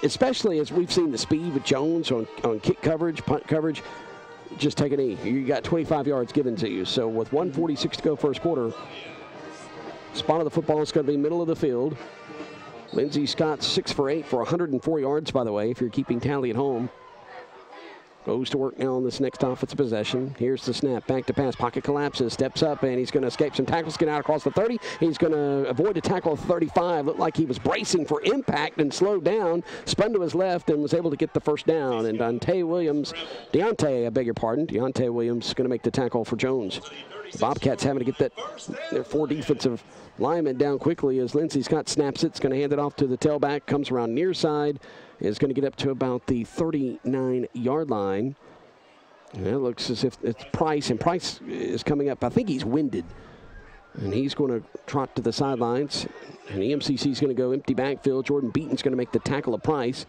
especially as we've seen the speed with Jones on kick coverage, punt coverage, just take a knee. You got 25 yards given to you. So with 1:46 to go first quarter, spot of the football is going to be middle of the field. Lindsey Scott 6 for 8 for 104 yards, by the way, if you're keeping tally at home. Goes to work now on this next offensive possession. Here's the snap, back to pass, pocket collapses, steps up, and he's going to escape some tackles, get out across the 30. He's going to avoid the tackle at 35. Looked like he was bracing for impact and slowed down, spun to his left, and was able to get the first down. And Deontay Williams is going to make the tackle for Jones. The Bobcats having to get their 4 defensive linemen down quickly as Lindsey Scott snaps it. It's going to hand it off to the tailback, comes around near side. Is going to get up to about the 39-yard line. And it looks as if it's Price, and Price is coming up. I think he's winded. And he's going to trot to the sidelines. And EMCC is going to go empty backfield. Jordan Beaton's going to make the tackle of Price.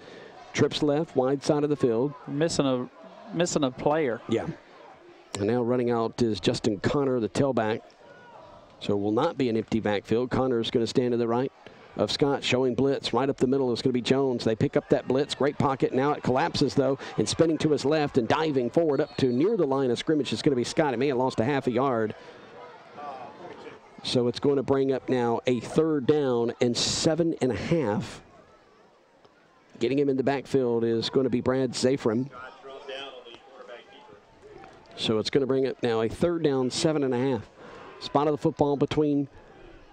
Trips left, wide side of the field. Missing a player. Yeah. And now running out is Justin Connor, the tailback. So it will not be an empty backfield. Connor's going to stand to the right of Scott, showing blitz right up the middle. It's going to be Jones. They pick up that blitz. Great pocket. Now it collapses, though, and spinning to his left and diving forward up to near the line of scrimmage is going to be Scott. He may have lost a half a yard. So it's going to bring up now a 3rd down and 7.5. Getting him in the backfield is going to be Brad Zafram. So it's going to bring up now a 3rd down, 7.5. Spot of the football between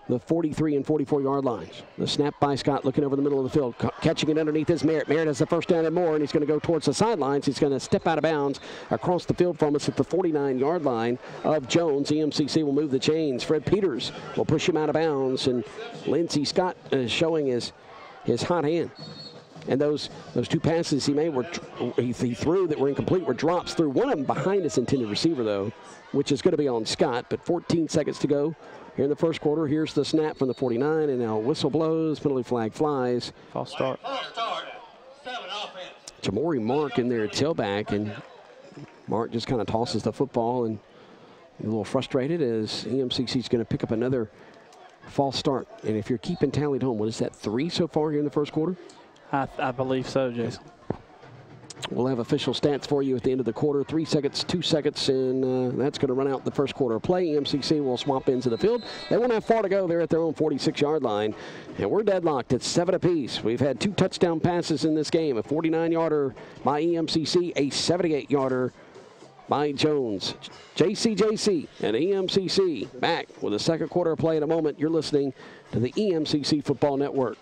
the 43 and 44-yard lines. The snap by Scott, looking over the middle of the field. Catching it underneath is Merritt. Merritt has the first down and more, and he's going to go towards the sidelines. He's going to step out of bounds across the field from us at the 49-yard line of Jones. EMCC will move the chains. Fred Peters will push him out of bounds, and Lindsey Scott showing his hot hand. And those 2 passes he made, he threw that were incomplete, were drops through. One of them behind his intended receiver, though, which is going to be on Scott. But 14 seconds to go here in the first quarter. Here's the snap from the 49, and now whistle blows, penalty flag flies. False start. Jamori Mark in there at tailback, and Mark just kind of tosses the football and a little frustrated as EMCC is going to pick up another false start. And if you're keeping tally at home, what is that, 3 so far here in the first quarter? I believe so, Jason. We'll have official stats for you at the end of the quarter. 3 seconds, 2 seconds, and that's going to run out the first quarter of play. EMCC will swap into the field. They won't have far to go. They're at their own 46-yard line, and we're deadlocked at 7 apiece. We've had 2 touchdown passes in this game, a 49-yarder by EMCC, a 78-yarder by Jones. JC and EMCC back with the second quarter of play in a moment. You're listening to the EMCC Football Network.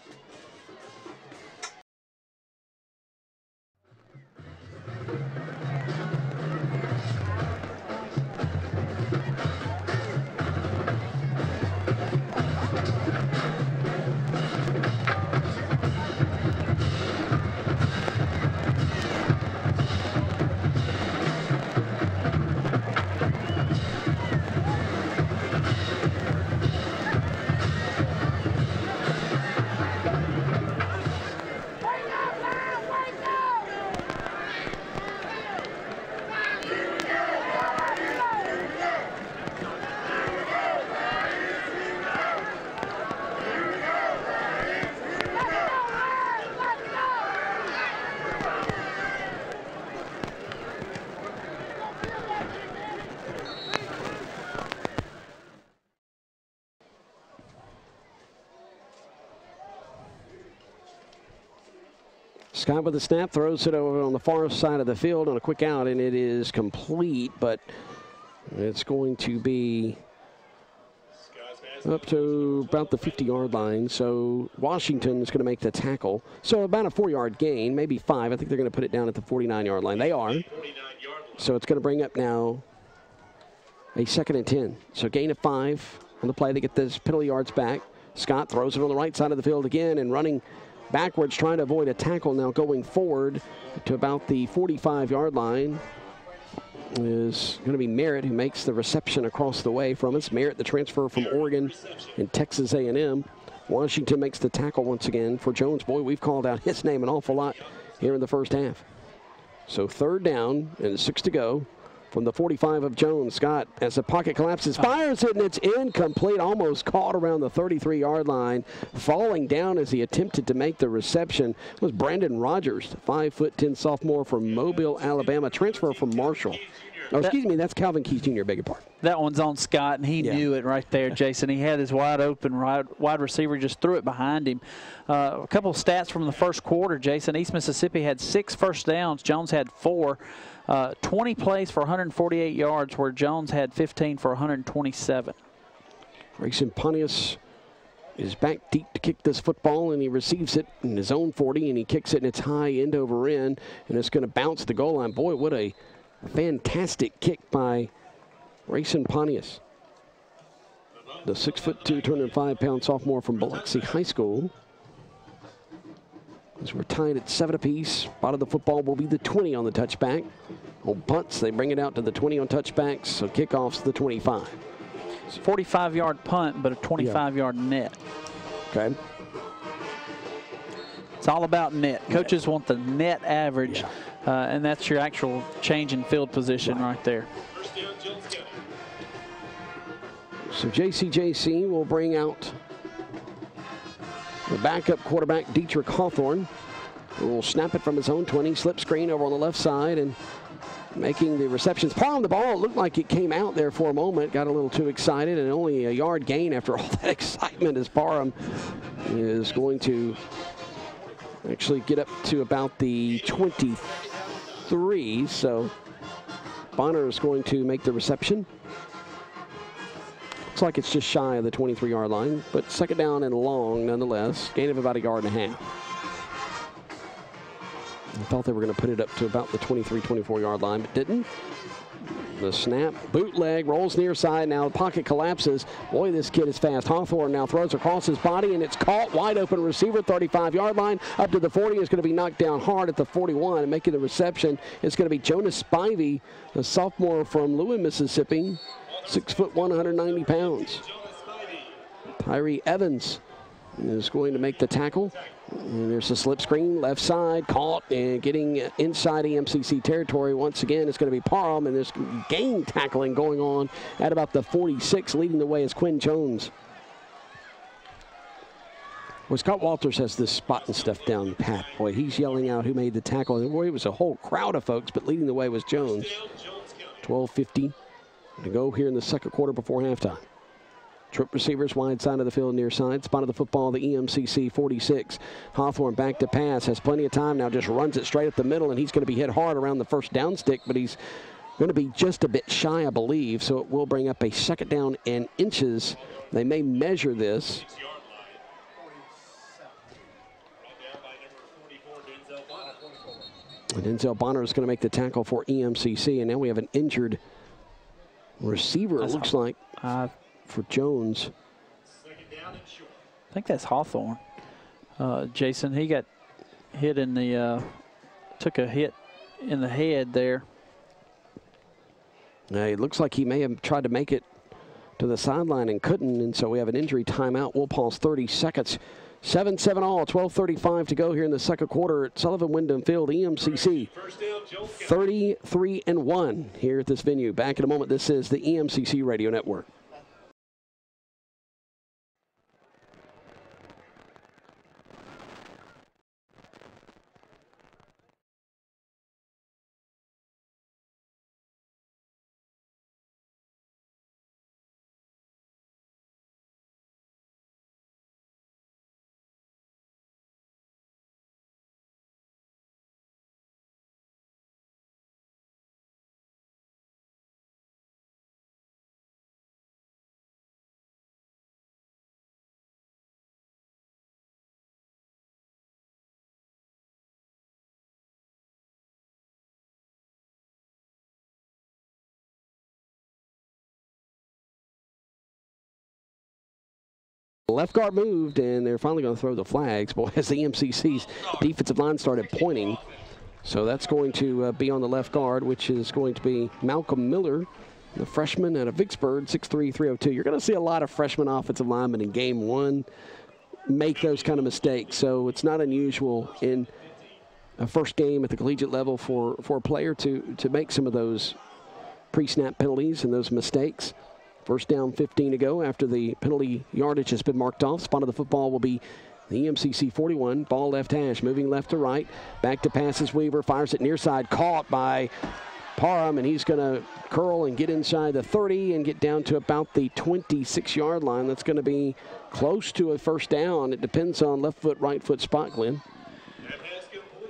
Scott with the snap, throws it over on the far side of the field on a quick out, and it is complete, but it's going to be up to about the 50-yard line. So Washington is going to make the tackle. So about a 4-yard gain, maybe 5. I think they're going to put it down at the 49-yard line. They are. So it's going to bring up now a 2nd and 10. So gain of 5 on the play. They get those penalty yards back. Scott throws it on the right side of the field again and running backwards, trying to avoid a tackle. Now going forward to about the 45-yard line is going to be Merritt, who makes the reception across the way from us. Merritt, the transfer from Oregon and Texas A&M. Washington makes the tackle once again for Jones. Boy, we've called out his name an awful lot here in the first half. So 3rd down and 6 to go from the 45 of Jones. Scott, as the pocket collapses, fires it, and it's incomplete, almost caught around the 33-yard line. Falling down as he attempted to make the reception was Brandon Rogers, the 5'10" sophomore from Mobile, Alabama, transfer from Marshall. Oh, excuse me, that's Calvin Keys Jr., beg your pardon. That one's on Scott, and he knew it right there, Jason. He had his wide open wide receiver, just threw it behind him. A couple of stats from the first quarter, Jason. East Mississippi had 6 first downs. Jones had 4. 20 plays for 148 yards, where Jones had 15 for 127. Grayson Pontius is back deep to kick this football, and he receives it in his own 40, and he kicks it, and it's high end over end, and it's going to bounce the goal line. Boy, what a fantastic kick by Grayson Pontius, the 6'2", 205-pound sophomore from Biloxi High School. As we're tied at 7 apiece, bottom of the football will be the 20 on the touchback. On punts, they bring it out to the 20 on touchbacks, so kickoff's the 25. It's a 45-yard punt, but a 25-yard net. Okay. It's all about net. Coaches want the net average, and that's your actual change in field position right there. So JCJC will bring out the backup quarterback, Dietrich Hawthorne, who will snap it from his own 20, slip screen over on the left side, and making the receptions. Paul on the ball, it looked like it came out there for a moment, got a little too excited, and only a yard gain after all that excitement as Parham is going to actually get up to about the 23. So Bonner is going to make the reception. Looks like it's just shy of the 23-yard line, but second down and long nonetheless. Gain of about a yard and a half. I thought they were going to put it up to about the 23, 24-yard line, but didn't. The snap, bootleg, rolls near side. Now the pocket collapses. Boy, this kid is fast. Hawthorne now throws across his body, and it's caught. Wide open receiver, 35-yard line. Up to the 40. Is going to be knocked down hard at the 41. And making the reception is going to be Jonas Spivey, a sophomore from Lewin, Mississippi. 6'1", 190 pounds. Tyree Evans is going to make the tackle. And there's a slip screen, left side, caught, and getting inside EMCC territory. Once again, it's going to be Parham, and there's game tackling going on at about the 46. Leading the way is Quinn Jones. Well, Scott Walters has this spot and stuff down pat. Boy, he's yelling out who made the tackle. And boy, it was a whole crowd of folks, but leading the way was Jones. 12:50 to go here in the second quarter before halftime. Trip receivers, wide side of the field, near side. Spot of the football, the EMCC 46. Hawthorne back to pass, has plenty of time now, just runs it straight up the middle, and he's going to be hit hard around the first down stick, but he's going to be just a bit shy, I believe, so it will bring up a second down and inches. They may measure this. And Denzel Bonner is going to make the tackle for EMCC, and now we have an injured receiver, it looks like, for Jones. I think that's Hawthorne. Jason, he got hit in the, took a hit in the head there. It looks like he may have tried to make it to the sideline and couldn't, and so we have an injury timeout. We'll pause 30 seconds. 7-7 all, 12:35 to go here in the second quarter at Sullivan-Windham Field. EMCC 33-1 here at this venue. Back in a moment. This is the EMCC Radio Network. Left guard moved, and they're finally going to throw the flags. Boy, as the EMCC's defensive line started pointing. So that's going to be on the left guard, which is going to be Malcolm Miller, the freshman out of Vicksburg, 6'3", 302. You're going to see a lot of freshman offensive linemen in game one make those kind of mistakes. So it's not unusual in a first game at the collegiate level for a player to make some of those pre-snap penalties and those mistakes. First down, 15 to go after the penalty yardage has been marked off. Spot of the football will be the EMCC 41. Ball left hash, moving left to right. Back to passes. Weaver fires it near side. Caught by Parham, and he's going to curl and get inside the 30 and get down to about the 26-yard line. That's going to be close to a first down. It depends on left foot, right foot spot, Glenn.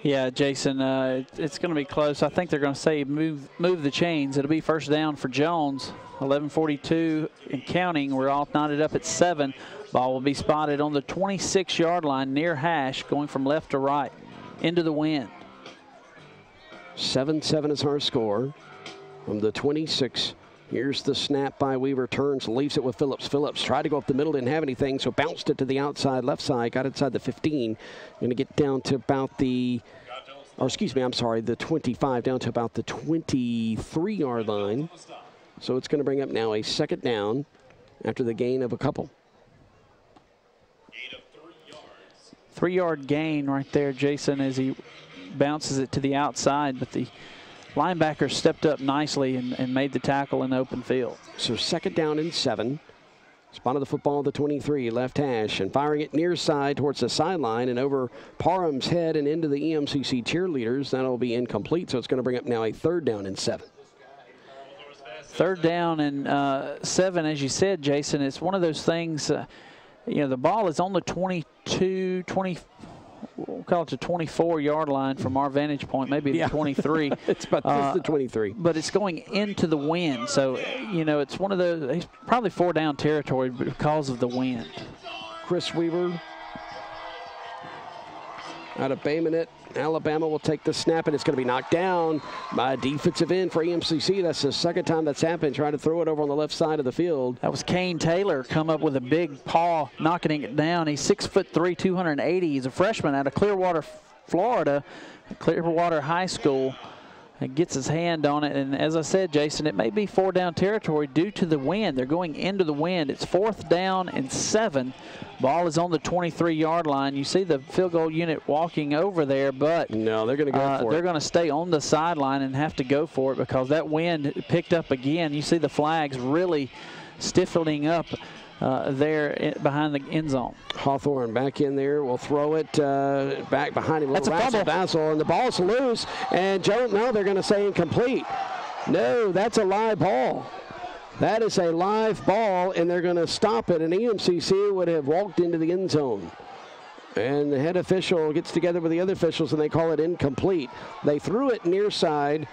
Yeah, Jason, it's going to be close. I think they're going to say move the chains. It'll be first down for Jones. 11:42 and counting. We're all knotted up at 7. Ball will be spotted on the 26-yard line near hash, going from left to right into the wind. 7-7 is our score from the 26. Here's the snap by Weaver, turns, leaves it with Phillips. Phillips tried to go up the middle, didn't have anything, so bounced it to the outside, left side, got inside the 15. Going to get down to about the, or excuse me, I'm sorry, the 25, down to about the 23-yard line. So it's going to bring up now a second down after the gain of a couple. 3-yard gain right there, Jason, as he bounces it to the outside, but the linebacker stepped up nicely and made the tackle in the open field. So second down and 7. Spotted the football at the 23, left hash, and firing it near side towards the sideline and over Parham's head and into the EMCC cheerleaders. That'll be incomplete, so it's going to bring up now a third down and 7. Third down and 7, as you said, Jason. It's one of those things, you know, the ball is on the 22, 20, we'll call it the 24-yard line from our vantage point, maybe the 23. It's about the 23. But it's going into the wind. So, you know, it's one of those, it's probably 4-down territory because of the wind. Chris Weaver out of Bay Minette, Alabama will take the snap, and it's going to be knocked down by a defensive end for EMCC. That's the second time that's happened. Trying to throw it over on the left side of the field. That was Kane Taylor come up with a big paw, knocking it down. He's 6'3", 280. He's a freshman out of Clearwater, Florida, Clearwater High School. And gets his hand on it, and as I said, Jason, it may be 4-down territory due to the wind. They're going into the wind. It's 4th down and 7. Ball is on the 23-yard line. You see the field goal unit walking over there, but no, they're going to go for it. They're going to stay on the sideline and have to go for it because that wind picked up again. You see the flags really stiffening up there behind the end zone. Hawthorne back in there. We'll throw it back behind him. That's a fumble. Dazzle, and the ball's loose. And Jones, no, they're going to say incomplete. No, that's a live ball. That is a live ball, and they're going to stop it. And EMCC would have walked into the end zone. And the head official gets together with the other officials, and they call it incomplete. They threw it near side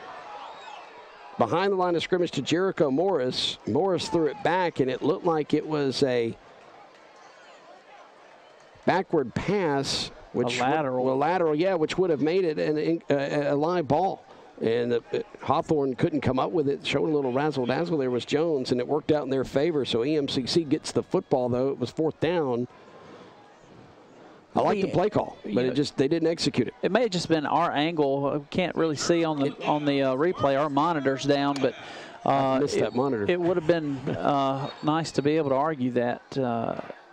behind the line of scrimmage to Jericho Morris. Morris threw it back, and it looked like it was a backward pass. Which lateral, yeah, which would have made it a live ball. And Hawthorne couldn't come up with it. Showed a little razzle-dazzle there was Jones, and it worked out in their favor. So EMCC gets the football, though. It was 4th down. I like the play call, but they didn't execute it. It may have just been our angle. We can't really see on the replay. Our monitor's down, but I missed that monitor. It would have been nice to be able to argue that,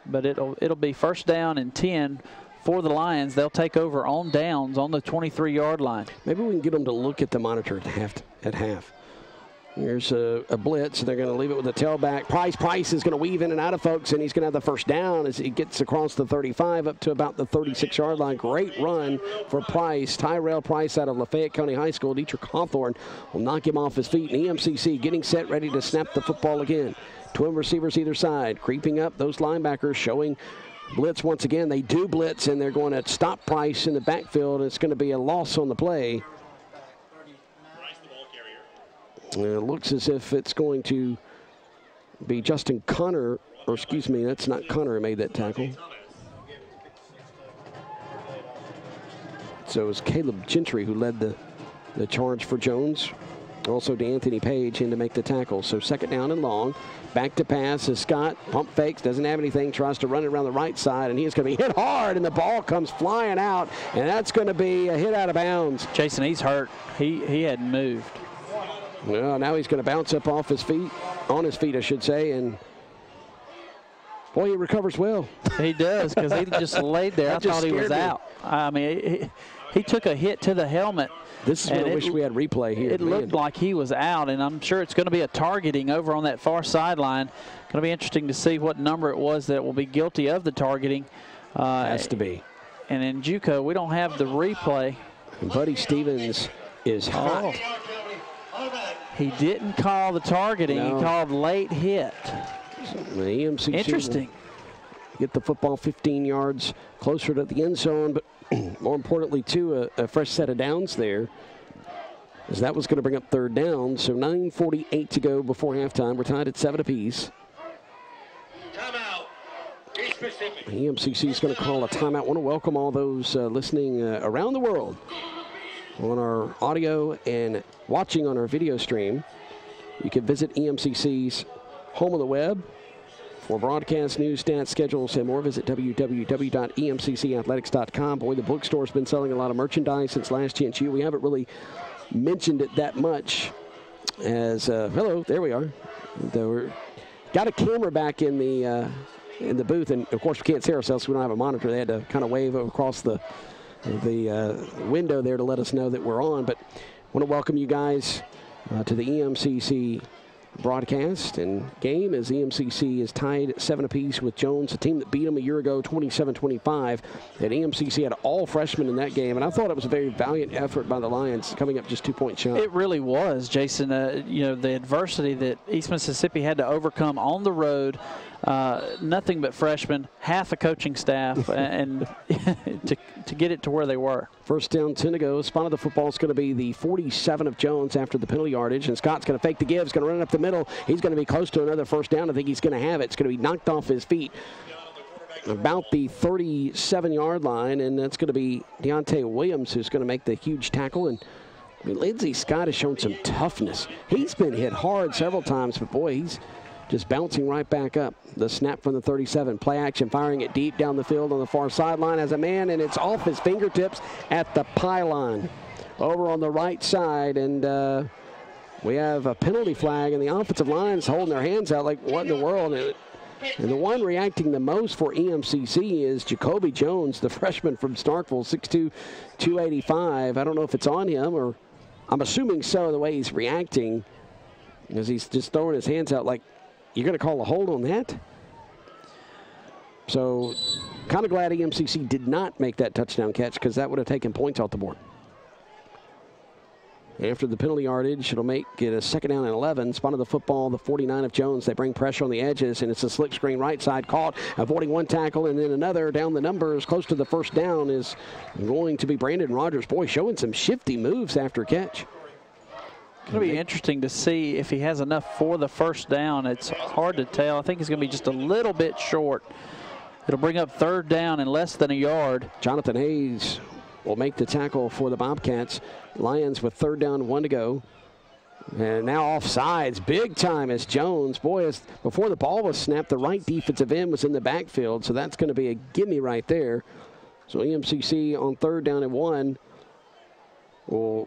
but it'll be 1st down and 10 for the Lions. They'll take over on downs on the 23-yard line. Maybe we can get them to look at the monitor at half. Here's a blitz. They're going to leave it with a tailback. Price is going to weave in and out of folks, and he's going to have the first down as he gets across the 35 up to about the 36-yard line. Great run for Price. Tyrell Price out of Lafayette County High School. Dietrich Hawthorne will knock him off his feet. And EMCC getting set, ready to snap the football again. Twin receivers either side. Creeping up, those linebackers showing blitz once again. They do blitz, and they're going to stop Price in the backfield. It's going to be a loss on the play. It looks as if it's going to be Justin Connor, or excuse me, that's not Connor who made that tackle. So it was Caleb Gentry who led the charge for Jones. Also to Anthony Page in to make the tackle. So 2nd down and long. Back to pass as Scott pump fakes, doesn't have anything, tries to run it around the right side, and he's going to be hit hard, and the ball comes flying out, and that's going to be a hit out of bounds. Jason, he's hurt. He hadn't moved. Well, now he's going to bounce up off his feet, on his feet, I should say, and boy, he recovers well. He does, because he just laid there. I thought he was out. I mean, he took a hit to the helmet. This is what I wish we had replay here. It looked like he was out, and I'm sure it's going to be a targeting over on that far sideline. Going to be interesting to see what number it was that will be guilty of the targeting. Has to be. And in JUCO, we don't have the replay. And Buddy Stevens is hot. He didn't call the targeting. No. He called late hit. The EMCC Interesting. Get the football 15 yards closer to the end zone, but more importantly, too, a fresh set of downs there, as that was going to bring up third down. So 9:48 to go before halftime. We're tied at 7 apiece. EMCC is going to call a timeout. I want to welcome all those listening around the world on our audio and watching on our video stream. You can visit EMCC's home on the web for broadcast, news, stats, schedules, and more. Visit www.emccathletics.com. Boy, the bookstore's been selling a lot of merchandise since Last Chance U. We haven't really mentioned it that much as, hello, there we are. Got a camera back in the booth, and of course we can't see ourselves, so we don't have a monitor. They had to kind of wave across the window there to let us know that we're on. But I want to welcome you guys to the EMCC broadcast and game, as EMCC is tied 7 apiece with Jones, a team that beat them a year ago 27-25. And EMCC had all freshmen in that game, and I thought it was a very valiant effort by the Lions, coming up just 2 points short. It really was, Jason. You know, the adversity that East Mississippi had to overcome on the road, nothing but freshmen, half a coaching staff, and to get it to where they were. First down, 10 to go. Spot of the football is going to be the 47 of Jones after the penalty yardage. And Scott's going to fake the give. He's going to run it up the middle. He's going to be close to another first down. I think he's going to have it. It's going to be knocked off his feet about the 37-yard line. And that's going to be Deontay Williams who's going to make the huge tackle. And I mean, Lindsey Scott has shown some toughness. He's been hit hard several times, but boy, he's just bouncing right back up. The snap from the 37. Play action, firing it deep down the field on the far sideline as a man, and it's off his fingertips at the pylon over on the right side. And we have a penalty flag, and the offensive line's holding their hands out like, what in the world? And the one reacting the most for EMCC is Jacoby Jones, the freshman from Starkville, 6'2", 285. I don't know if it's on him, or I'm assuming so, the way he's reacting, because he's just throwing his hands out like, you're going to call a hold on that? So kind of glad EMCC did not make that touchdown catch, because that would have taken points off the board. After the penalty yardage, it'll make it a second down and 11. Spot of the football, the 49 of Jones. They bring pressure on the edges, and it's a slick screen right side caught, avoiding one tackle, and then another down the numbers close to the first down is going to be Brandon Rogers. Boy, showing some shifty moves after catch. It's going to be interesting to see if he has enough for the first down. It's hard to tell. I think he's going to be just a little bit short. It'll bring up third down in less than a yard. Jonathan Hayes will make the tackle for the Bobcats. Lions with third down, 1 to go. And now offsides, big time as Jones. Boy, before the ball was snapped, the right defensive end was in the backfield, so that's going to be a gimme right there. So EMCC on third down and 1 will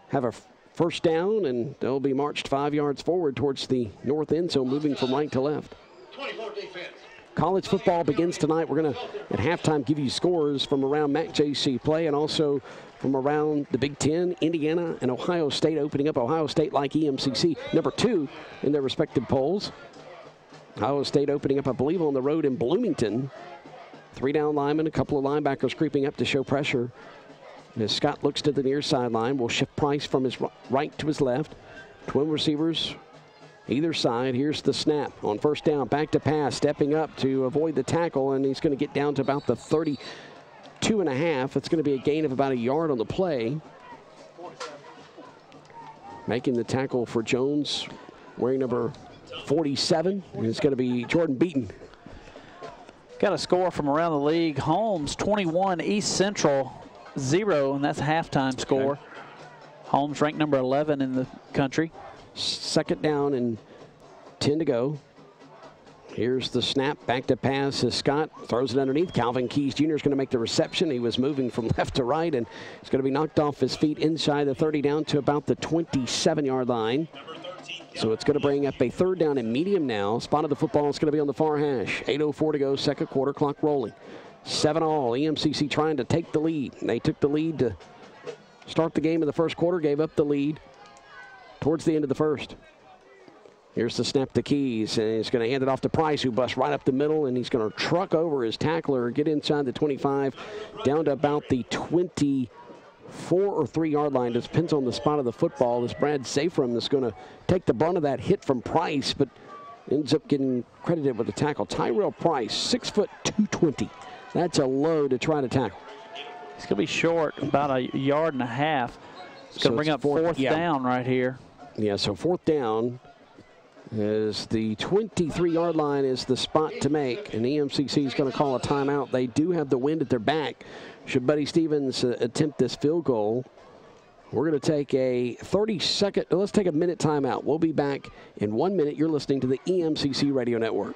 have a first down, and they'll be marched 5 yards forward towards the north end zone, moving from right to left. College football begins tonight. We're going to, at halftime, give you scores from around MAC-JC play and also from around the Big Ten. Indiana and Ohio State opening up. Ohio State, like EMCC, number 2 in their respective polls. Ohio State opening up, I believe, on the road in Bloomington. 3 down linemen, a couple of linebackers creeping up to show pressure. As Scott looks to the near sideline, will shift Price from his right to his left. Twin receivers either side. Here's the snap on first down. Back to pass, stepping up to avoid the tackle, and he's going to get down to about the 32.5. It's going to be a gain of about a yard on the play. Making the tackle for Jones, wearing number 47, and it's going to be Jordan Beaton. Got a score from around the league. Holmes 21, East Central 0, and that's a halftime score. Okay. Holmes ranked number 11 in the country. Second down and 10 to go. Here's the snap, back to pass as Scott throws it underneath. Calvin Keys Jr. is going to make the reception. He was moving from left to right, and it's going to be knocked off his feet inside the 30 down to about the 27-yard line. So it's going to bring up a third down and medium now. Spot of the football is going to be on the far hash. 8:04 to go, second quarter, clock rolling. 7-all, EMCC trying to take the lead. They took the lead to start the game in the first quarter, gave up the lead towards the end of the first. Here's the snap to Keys, and he's going to hand it off to Price, who busts right up the middle, and he's going to truck over his tackler, get inside the 25, down to about the 4 or 3 yard line. It depends on the spot of the football. This Brad Safram is going to take the brunt of that hit from Price, but ends up getting credited with the tackle. Tyrell Price, 6 foot 220. That's a low to try to tackle. He's going to be short about a yard and a half. It's going to bring up fourth down right here. Yeah, so 4th down as the 23-yard line is the spot to make, and EMCC is going to call a timeout. They do have the wind at their back. Should Buddy Stevens attempt this field goal, we're going to take a 30-second, let's take a minute timeout. We'll be back in 1 minute. You're listening to the EMCC Radio Network.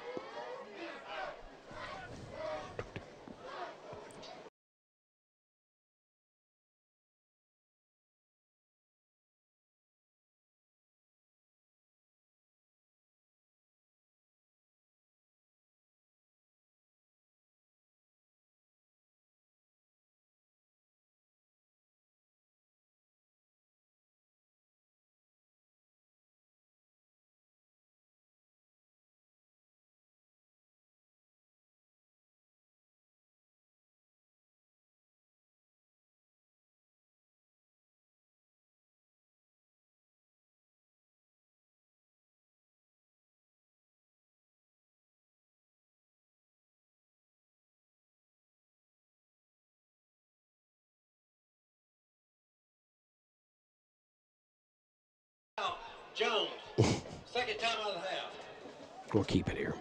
Jones, second time out of the half. We'll keep it here.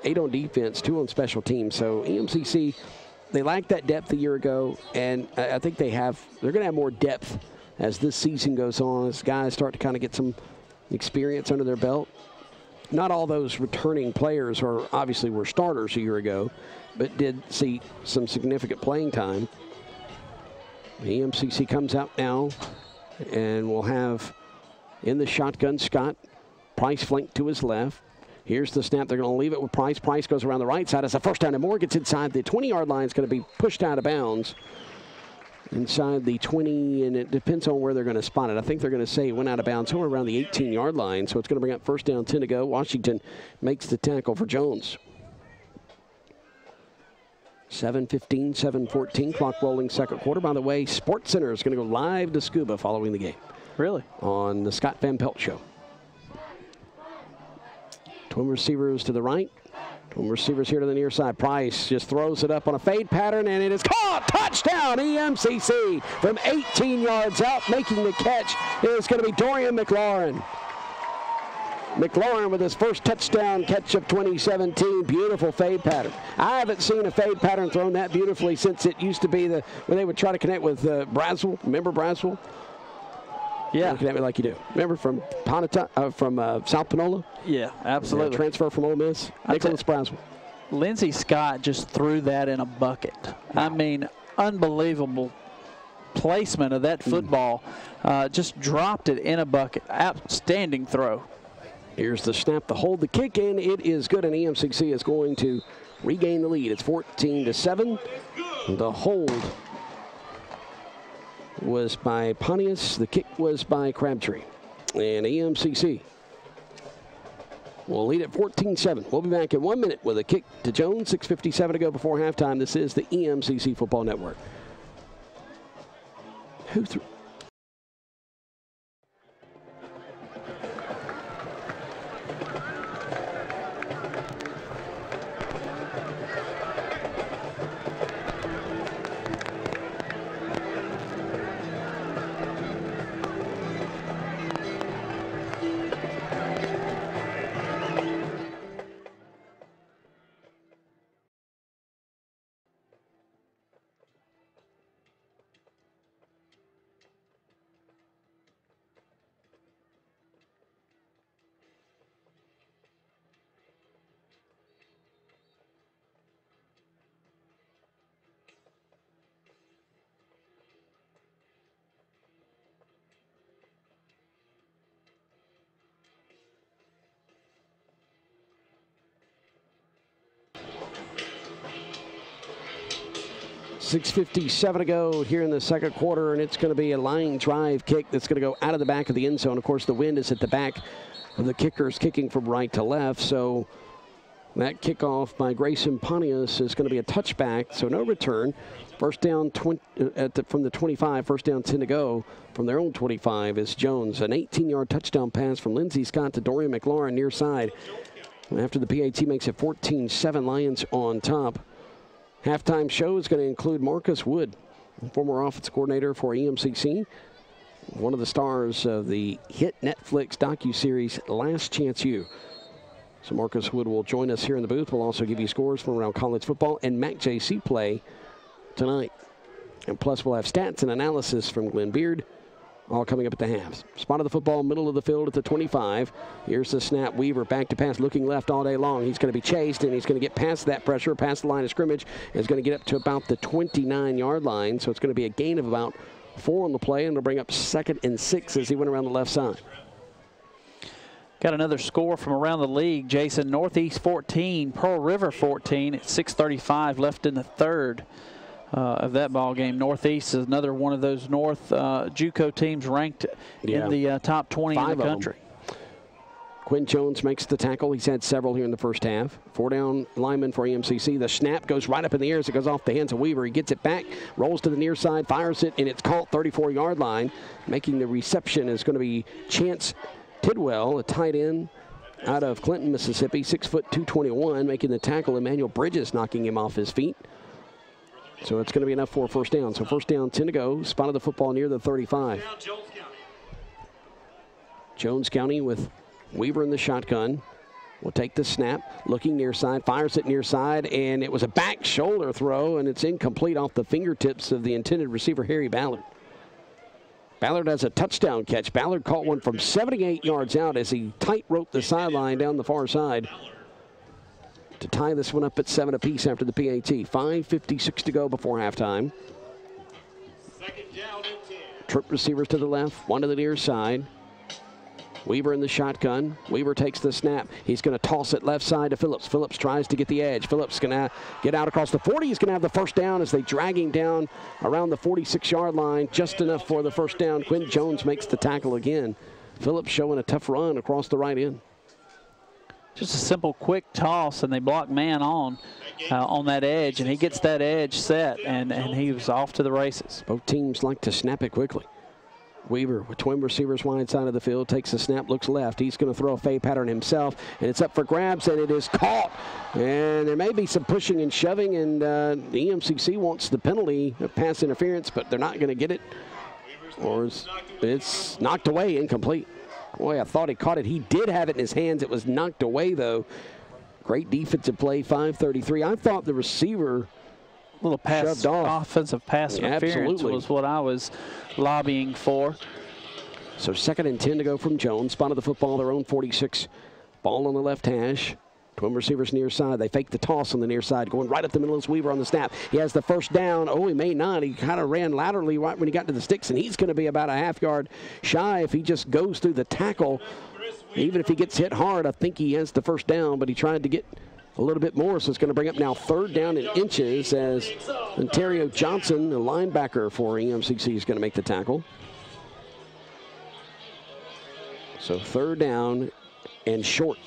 Eight on defense, 2 on special teams. So EMCC, they lacked that depth a year ago, and I think they're going to have more depth as this season goes on, as guys start to kind of get some experience under their belt. Not all those returning players obviously were starters a year ago, but did see some significant playing time. EMCC comes out now, and we'll have in the shotgun Scott, Price flanked to his left. Here's the snap. They're going to leave it with Price. Price goes around the right side. It's a first down, and Moore gets inside the 20-yard line. It's going to be pushed out of bounds inside the 20, and it depends on where they're going to spot it. I think they're going to say it went out of bounds somewhere around the 18-yard line, so it's going to bring up first down, 10 to go. Washington makes the tackle for Jones. 7:15, 7:14, clock rolling second quarter. By the way, Sports Center is going to go live to Scooba following the game. Really? On the Scott Van Pelt Show. Twin receivers to the right. Twin receivers here to the near side. Price just throws it up on a fade pattern, and it is caught. Touchdown, EMCC from 18 yards out. Making the catch is going to be Dorian McLaurin. McLaurin with his first touchdown catch of 2017. Beautiful fade pattern. I haven't seen a fade pattern thrown that beautifully since it used to be when they would try to connect with Braswell. Remember Braswell? Yeah. Looking at me like you do. Remember from South Panola? Yeah, absolutely. Yeah, transfer from Ole Miss. Nicholas Braswell. Lindsey Scott just threw that in a bucket. I mean, unbelievable placement of that football. Just dropped it in a bucket. Outstanding throw. Here's the snap, the hold, the kick in. It is good, and EMCC is going to regain the lead. It's 14-7. The hold was by Pontius. The kick was by Crabtree. And EMCC will lead at 14-7. We'll be back in 1 minute with a kick to Jones. 6:57 to go before halftime. This is the EMCC Football Network. Who threw? 6:57 to go here in the second quarter, and it's going to be a line drive kick that's going to go out of the back of the end zone. Of course, the wind is at the back of the kickers, kicking from right to left, so that kickoff by Grayson Pontius is going to be a touchback, so no return. First down from the 25, first down 10 to go from their own 25 is Jones. An 18-yard touchdown pass from Lindsey Scott to Dorian McLaurin near side. After the PAT makes it 14-7, Lions on top. Halftime show is going to include Marcus Wood, former offensive coordinator for EMCC, one of the stars of the hit Netflix docuseries Last Chance U. So Marcus Wood will join us here in the booth. We'll also give you scores from around college football and MAC JC play tonight. And plus we'll have stats and analysis from Glenn Beard, all coming up at the halves. Spot of the football, middle of the field at the 25. Here's the snap. Weaver back to pass, looking left all day long. He's going to be chased, and he's going to get past that pressure, past the line of scrimmage. He's going to get up to about the 29-yard line. So it's going to be a gain of about 4 on the play, and it'll bring up 2nd and 6 as he went around the left side. Got another score from around the league, Jason. Northeast 14, Pearl River 14 at 6:35 left in the third of that ball game. Northeast is another one of those North JUCO teams ranked in the top 20 in the country. Quinn Jones makes the tackle. He's had several here in the first half. 4 down lineman for EMCC. The snap goes right up in the air as it goes off the hands of Weaver. He gets it back, rolls to the near side, fires it, and it's caught 34-yard line. Making the reception is going to be Chance Tidwell, a tight end out of Clinton, Mississippi, 6 foot 221, making the tackle. Emmanuel Bridges knocking him off his feet. So it's going to be enough for a first down. So first down, 10 to go. Spotted the football near the 35. Jones County with Weaver in the shotgun. Will take the snap, looking near side, fires it near side, and it was a back shoulder throw, and it's incomplete off the fingertips of the intended receiver, Harry Ballard. Ballard has a touchdown catch. Ballard caught one from 78 yards out as he tight-roped the sideline down the far side to tie this one up at 7 apiece after the PAT. 5:56 to go before halftime. Trip receivers to the left, one to the near side. Weaver in the shotgun. Weaver takes the snap. He's going to toss it left side to Phillips. Phillips tries to get the edge. Phillips going to get out across the 40. He's going to have the first down as they drag him down around the 46-yard line. Just enough for the first down. Quinn Jones makes the tackle again. Phillips showing a tough run across the right end. Just a simple, quick toss, and they block man on that edge, and he gets that edge set, and he was off to the races. Both teams like to snap it quickly. Weaver with twin receivers wide side of the field, takes the snap, looks left. He's going to throw a fade pattern himself, and it's up for grabs, and it is caught. And there may be some pushing and shoving, and the EMCC wants the penalty of pass interference, but they're not going to get it. Or it's knocked away, incomplete. Boy, I thought he caught it. He did have it in his hands. It was knocked away, though. Great defensive play, 5:33. I thought the receiver little pass, offensive pass interference was what I was lobbying for. So 2nd and 10 to go from Jones. Spotted the football, their own 46. Ball on the left hash. Twin receivers near side. They fake the toss on the near side, going right up the middle as Weaver on the snap. He has the first down. Oh, he may not. He kind of ran laterally right when he got to the sticks, and he's going to be about a half-yard shy if he just goes through the tackle. Even if he gets hit hard, I think he has the first down, but he tried to get a little bit more, so it's going to bring up now 3rd down in inches as Ontario Johnson, the linebacker for EMCC, is going to make the tackle. So 3rd down and short.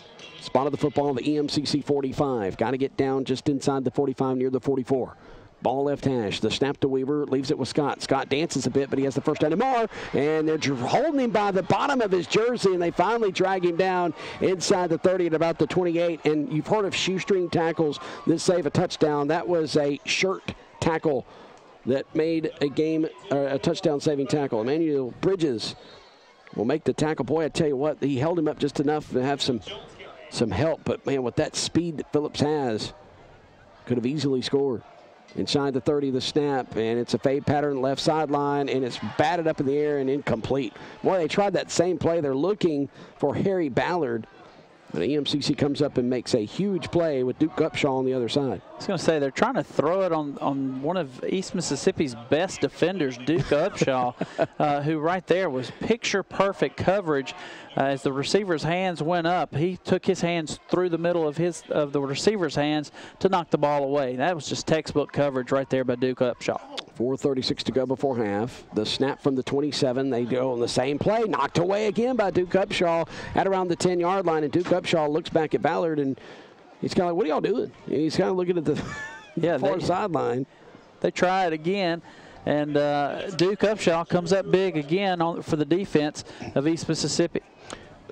Spotted the football, the EMCC 45. Got to get down just inside the 45 near the 44. Ball left hash. The snap to Weaver, leaves it with Scott. Scott dances a bit, but he has the first down and more. And they're holding him by the bottom of his jersey, and they finally drag him down inside the 30 at about the 28. And you've heard of shoestring tackles that save a touchdown. That was a shirt tackle that made a touchdown-saving tackle. Emmanuel Bridges will make the tackle. Boy, I tell you what, he held him up just enough to have some help. But, man, with that speed that Phillips has, could have easily scored. Inside the 30, the snap, and it's a fade pattern left sideline, and it's batted up in the air and incomplete. Boy, they tried that same play. They're looking for Harry Ballard, And EMCC comes up and makes a huge play with Duke Upshaw on the other side. I was going to say, they're trying to throw it on one of East Mississippi's best defenders, Duke Upshaw, who right there was picture-perfect coverage. As the receiver's hands went up, he took his hands through the middle of the receiver's hands to knock the ball away. That was just textbook coverage right there by Duke Upshaw. 4:36 to go before half. The snap from the 27. They go on the same play. Knocked away again by Duke Upshaw at around the 10-yard line. And Duke Upshaw looks back at Ballard, and he's kind of like, what are y'all doing? And he's kind of looking at the far sideline. They try it again. And Duke Upshaw comes up big again for the defense of East Mississippi.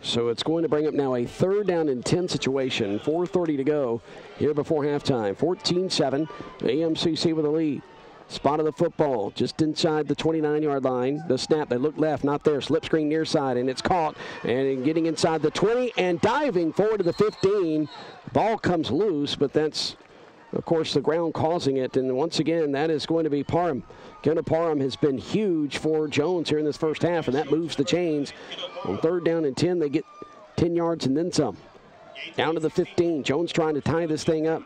So it's going to bring up now a 3rd down and 10 situation. 4:30 to go here before halftime. 14-7. EMCC with a lead. Spot of the football just inside the 29-yard line. The snap, they look left, not there. Slip screen near side, and it's caught. And getting inside the 20 and diving forward to the 15. Ball comes loose, but that's, of course, the ground causing it. And once again, that is going to be Parham. Kenneth Parham has been huge for Jones here in this first half, and that moves the chains. On 3rd down and 10, they get 10 yards and then some. Down to the 15. Jones trying to tie this thing up.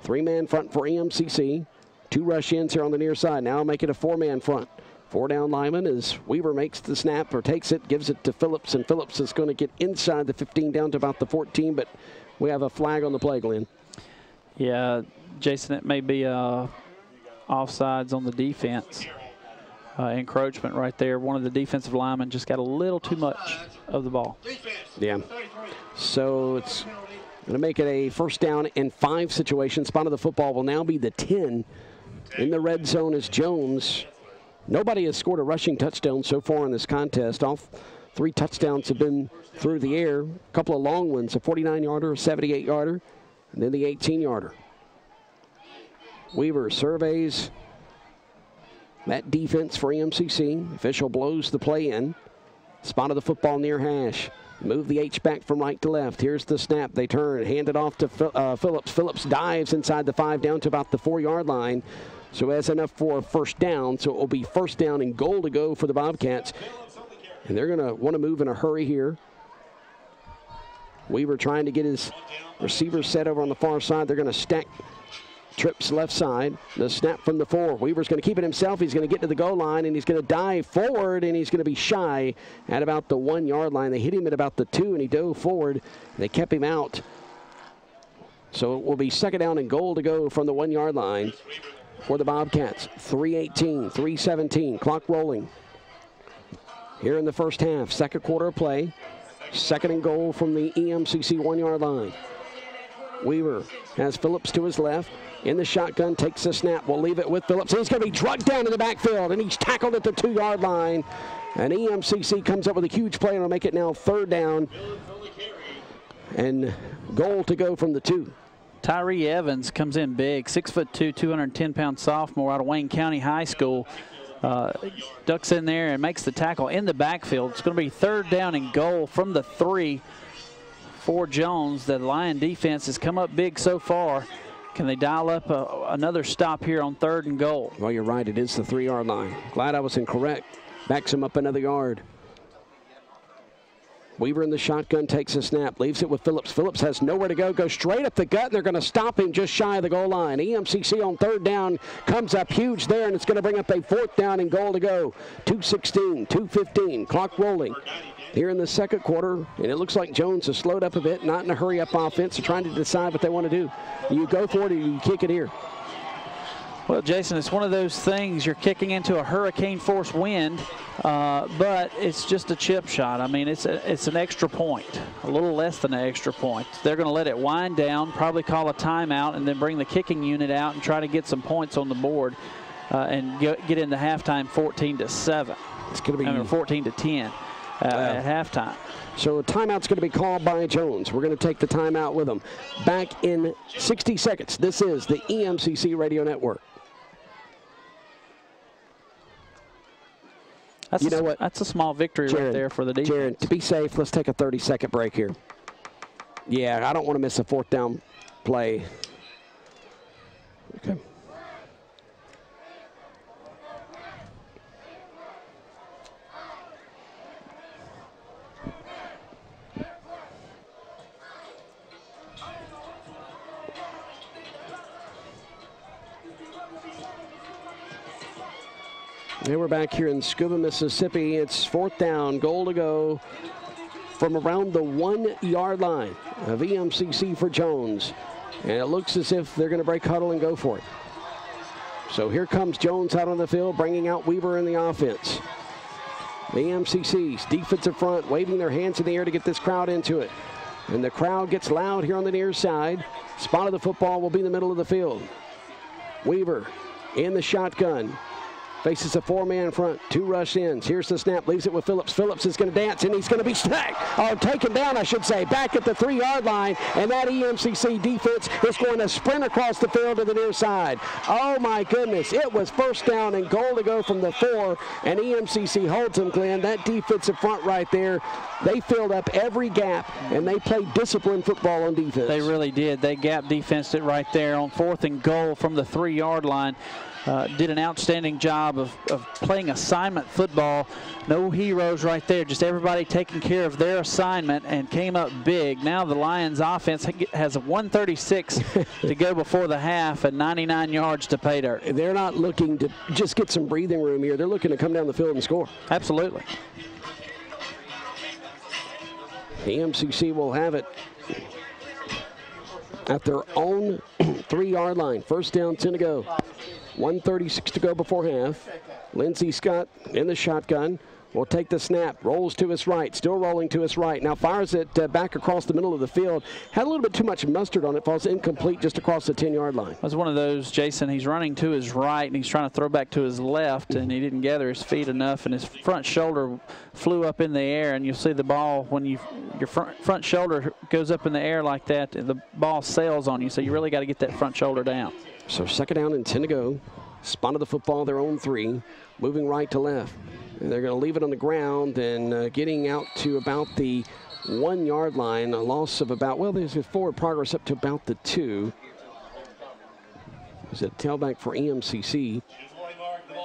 3-man front for EMCC. 2 rush ins here on the near side. Now make it a 4-man front. 4 down lineman as Weaver makes the snap or takes it, gives it to Phillips, and Phillips is going to get inside the 15 down to about the 14, but we have a flag on the play, Glenn. Yeah, Jason, it may be offsides on the defense. Encroachment right there. One of the defensive linemen just got a little too much of the ball. Yeah. So it's going to make it a 1st down and 5 situation. Spot of the football will now be the 10. In the red zone is Jones. Nobody has scored a rushing touchdown so far in this contest. All 3 touchdowns have been through the air. A couple of long ones, a 49-yarder, a 78-yarder, and then the 18-yarder. Weaver surveys that defense for EMCC. Official blows the play in. Spot of the football near hash. Move the H back from right to left. Here's the snap. They turn, hand it off to Phillips. Phillips dives inside the 5 down to about the 4-yard line. So has enough for a 1st down. So it will be 1st down and goal to go for the Bobcats. And they're going to want to move in a hurry here. Weaver trying to get his receivers set over on the far side. They're going to stack trips left side. The snap from the 4. Weaver's going to keep it himself. He's going to get to the goal line, and he's going to dive forward, and he's going to be shy at about the 1-yard line. They hit him at about the 2, and he dove forward. They kept him out. So it will be 2nd down and goal to go from the 1-yard line for the Bobcats. 3:18, 3:17, clock rolling. Here in the first half, 2nd quarter of play. 2nd and goal from the EMCC 1-yard line. Weaver has Phillips to his left. In the shotgun, takes the snap. We'll leave it with Phillips. He's going to be drugged down in the backfield, and he's tackled at the 2-yard line. And EMCC comes up with a huge play, and will make it now 3rd down. And goal to go from the 2. Tyree Evans comes in big, 6'2", 210-pound sophomore out of Wayne County High School. Ducks in there and makes the tackle in the backfield. It's going to be 3rd down and goal from the 3 for Jones. The Lion defense has come up big so far. Can they dial up another stop here on 3rd and goal? Well, you're right. It is the 3-yard line. Glad I was incorrect. Backs him up another yard. Weaver in the shotgun takes a snap, leaves it with Phillips. Phillips has nowhere to go, goes straight up the gut, and they're going to stop him just shy of the goal line. EMCC on 3rd down comes up huge there, and it's going to bring up a 4th down and goal to go. 2:16, 2:15, clock rolling. Here in the 2nd quarter, and it looks like Jones has slowed up a bit, not in a hurry-up offense. They're trying to decide what they want to do. You go for it or you kick it here. Well, Jason, it's one of those things. You're kicking into a hurricane-force wind, but it's just a chip shot. I mean, it's an extra point, a little less than an extra point. They're going to let it wind down, probably call a timeout, and then bring the kicking unit out and try to get some points on the board and get into halftime 14-7. It's going to be 14-10 at halftime. So a timeout's going to be called by Jones. We're going to take the timeout with him. Back in 60 seconds. This is the EMCC Radio Network. You know what? That's a small victory right there for the defense. Jared, to be safe, let's take a 30-second break here. Yeah, I don't want to miss a 4th down play. Okay. And we're back here in Scooba, Mississippi. It's 4th down, goal to go from around the 1-yard line of EMCC for Jones. And it looks as if they're going to break huddle and go for it. So here comes Jones out on the field, bringing out Weaver in the offense. The EMCC's defensive front waving their hands in the air to get this crowd into it. And the crowd gets loud here on the near side. Spot of the football will be in the middle of the field. Weaver in the shotgun. Faces a 4-man front, 2 rush ends. Here's the snap, leaves it with Phillips. Phillips is going to dance, and he's going to be taken down, I should say, back at the 3-yard line. And that EMCC defense is going to sprint across the field to the near side. Oh, my goodness. It was 1st down and goal to go from the 4. And EMCC holds them, Glenn. That defensive front right there, they filled up every gap, and they played disciplined football on defense. They really did. They gap defensed it right there on 4th and goal from the 3-yard line. Did an outstanding job of playing assignment football. No heroes right there, just everybody taking care of their assignment and came up big. Now the Lions offense has a 1:36 to go before the half and 99 yards to pay dirt. They're not looking to just get some breathing room here. They're looking to come down the field and score. Absolutely. The EMCC will have it at their own 3-yard line. 1st down, 10 to go. 1:36 to go before half. Lindsey Scott in the shotgun will take the snap, rolls to his right, still rolling to his right. Now fires it back across the middle of the field. Had a little bit too much mustard on it, falls incomplete just across the 10-yard line. That's one of those, Jason, he's running to his right and he's trying to throw back to his left, and he didn't gather his feet enough, and his front shoulder flew up in the air, and you'll see the ball when your front shoulder goes up in the air like that, the ball sails on you, so you really got to get that front shoulder down. So 2nd down and 10 to go. Spot of the football, their own 3, moving right to left. And they're going to leave it on the ground and getting out to about the 1-yard line. A loss of about, well, there's a forward progress up to about the 2. There's a tailback for EMCC.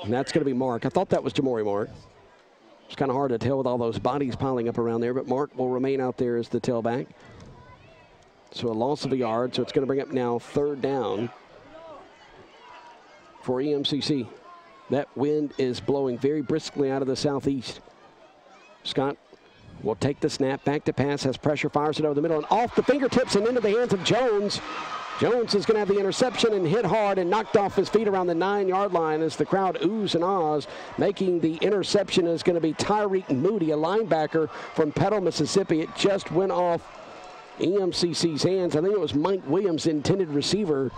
And that's going to be Mark. I thought that was Jamori Mark. It's kind of hard to tell with all those bodies piling up around there, but Mark will remain out there as the tailback. So a loss of a yard, so it's going to bring up now 3rd down for EMCC. That wind is blowing very briskly out of the southeast. Scott will take the snap, back to pass, has pressure, fires it over the middle, and off the fingertips and into the hands of Jones. Jones is going to have the interception and hit hard and knocked off his feet around the 9-yard line as the crowd oohs and ahs. Making the interception is going to be Tyreek Moody, a linebacker from Petal, Mississippi. It just went off EMCC's hands. I think it was Mike Williams, the intended receiver.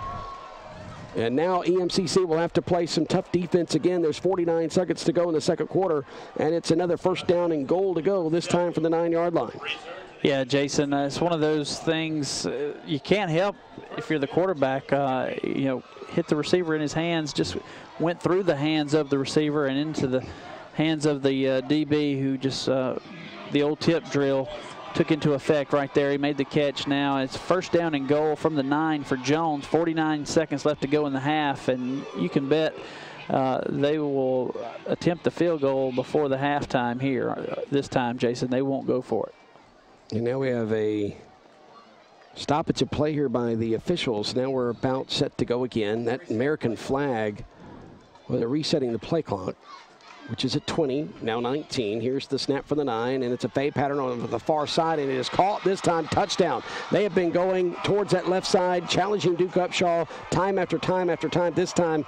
And now EMCC will have to play some tough defense again. There's 49 seconds to go in the 2nd quarter, and it's another 1st down and goal to go, this time from the 9-yard line. Yeah, Jason, it's one of those things you can't help if you're the quarterback. Hit the receiver in his hands, just went through the hands of the receiver and into the hands of the DB who just, the old tip drill took into effect right there. He made the catch now. It's 1st down and goal from the 9 for Jones. 49 seconds left to go in the half, and you can bet they will attempt the field goal before the halftime here. This time, Jason, they won't go for it. And now we have a stoppage of play here by the officials. Now we're about set to go again. That American flag, well, they're resetting the play clock, which is at 20, now 19. Here's the snap for the 9, and it's a fade pattern on the far side, and it is caught this time, touchdown. They have been going towards that left side, challenging Duke Upshaw time after time after time. This time,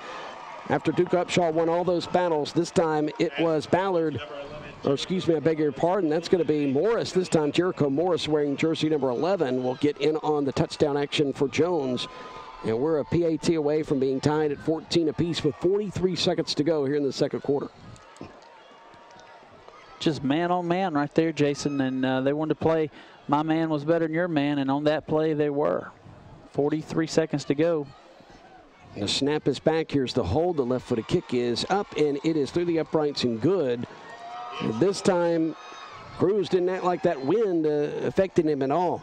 after Duke Upshaw won all those battles, this time it was Ballard, or excuse me, I beg your pardon, that's going to be Morris. This time, Jericho Morris, wearing jersey number 11, will get in on the touchdown action for Jones. And we're a PAT away from being tied at 14 apiece with 43 seconds to go here in the 2nd quarter. Just man on man right there, Jason, and they wanted to play my man was better than your man, and on that play they were. 43 seconds to go. The snap is back. Here's the hold. The left-footed kick is up, and it is through the uprights and good. And this time, Cruz didn't act like that wind affected him at all.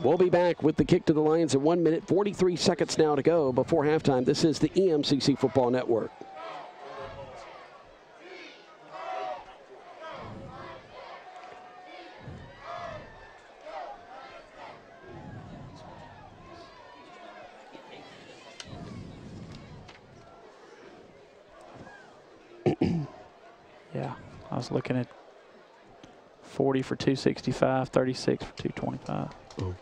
We'll be back with the kick to the Lions at 1 minute, 43 seconds now to go before halftime. This is the EMCC Football Network. I was looking at 40 for 265, 36 for 225. Oh.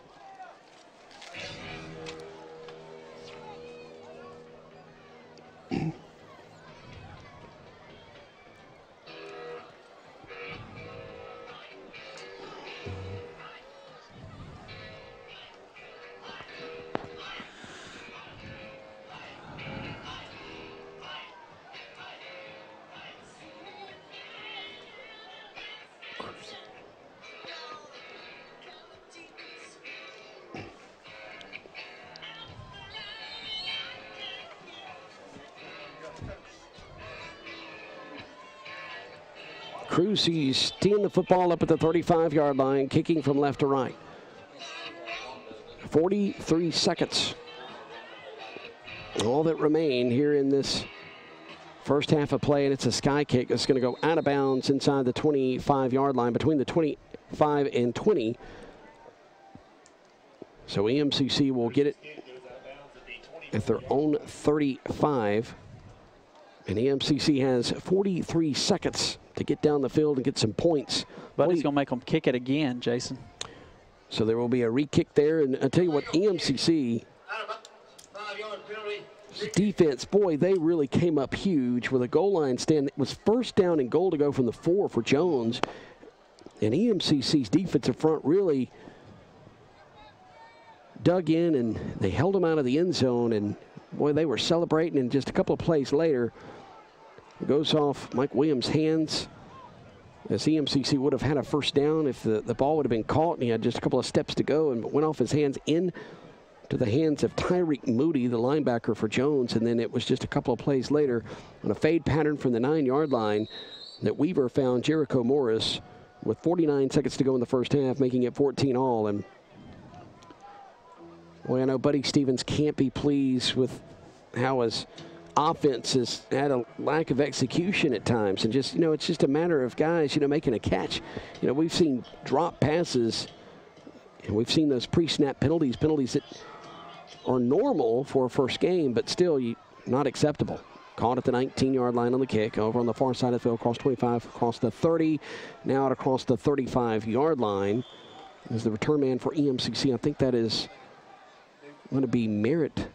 Cruz, he's teeing the football up at the 35-yard line, kicking from left to right. 43 seconds. All that remain here in this first half of play, and it's a sky kick that's going to go out of bounds inside the 25-yard line, between the 25 and 20. So EMCC will get it at their own 35. And EMCC has 43 seconds to get down the field and get some points. But he's going to make them kick it again, Jason. So there will be a re-kick there. And I'll tell you what, EMCC defense, boy, they really came up huge with a goal line stand. It was first down and goal to go from the 4 for Jones. And EMCC's defensive front really dug in, and they held them out of the end zone. And, boy, they were celebrating. And just a couple of plays later, it goes off Mike Williams' hands, as EMCC would have had a first down if the ball would have been caught and he had just a couple of steps to go, and went off his hands in to the hands of Tyreek Moody, the linebacker for Jones. And then it was just a couple of plays later on a fade pattern from the 9-yard line that Weaver found Jericho Morris with 49 seconds to go in the first half, making it 14-all. And, boy, I know Buddy Stevens can't be pleased with how his offense has had a lack of execution at times, and just, you know, it's just a matter of guys, you know, making a catch. You know, we've seen drop passes, and we've seen those pre-snap penalties that are normal for a first game, but still not acceptable. Caught at the 19-yard line on the kick, over on the far side of the field, across 25, across the 30, now out across the 35-yard line is the return man for EMCC. I think that is going to be Merritt.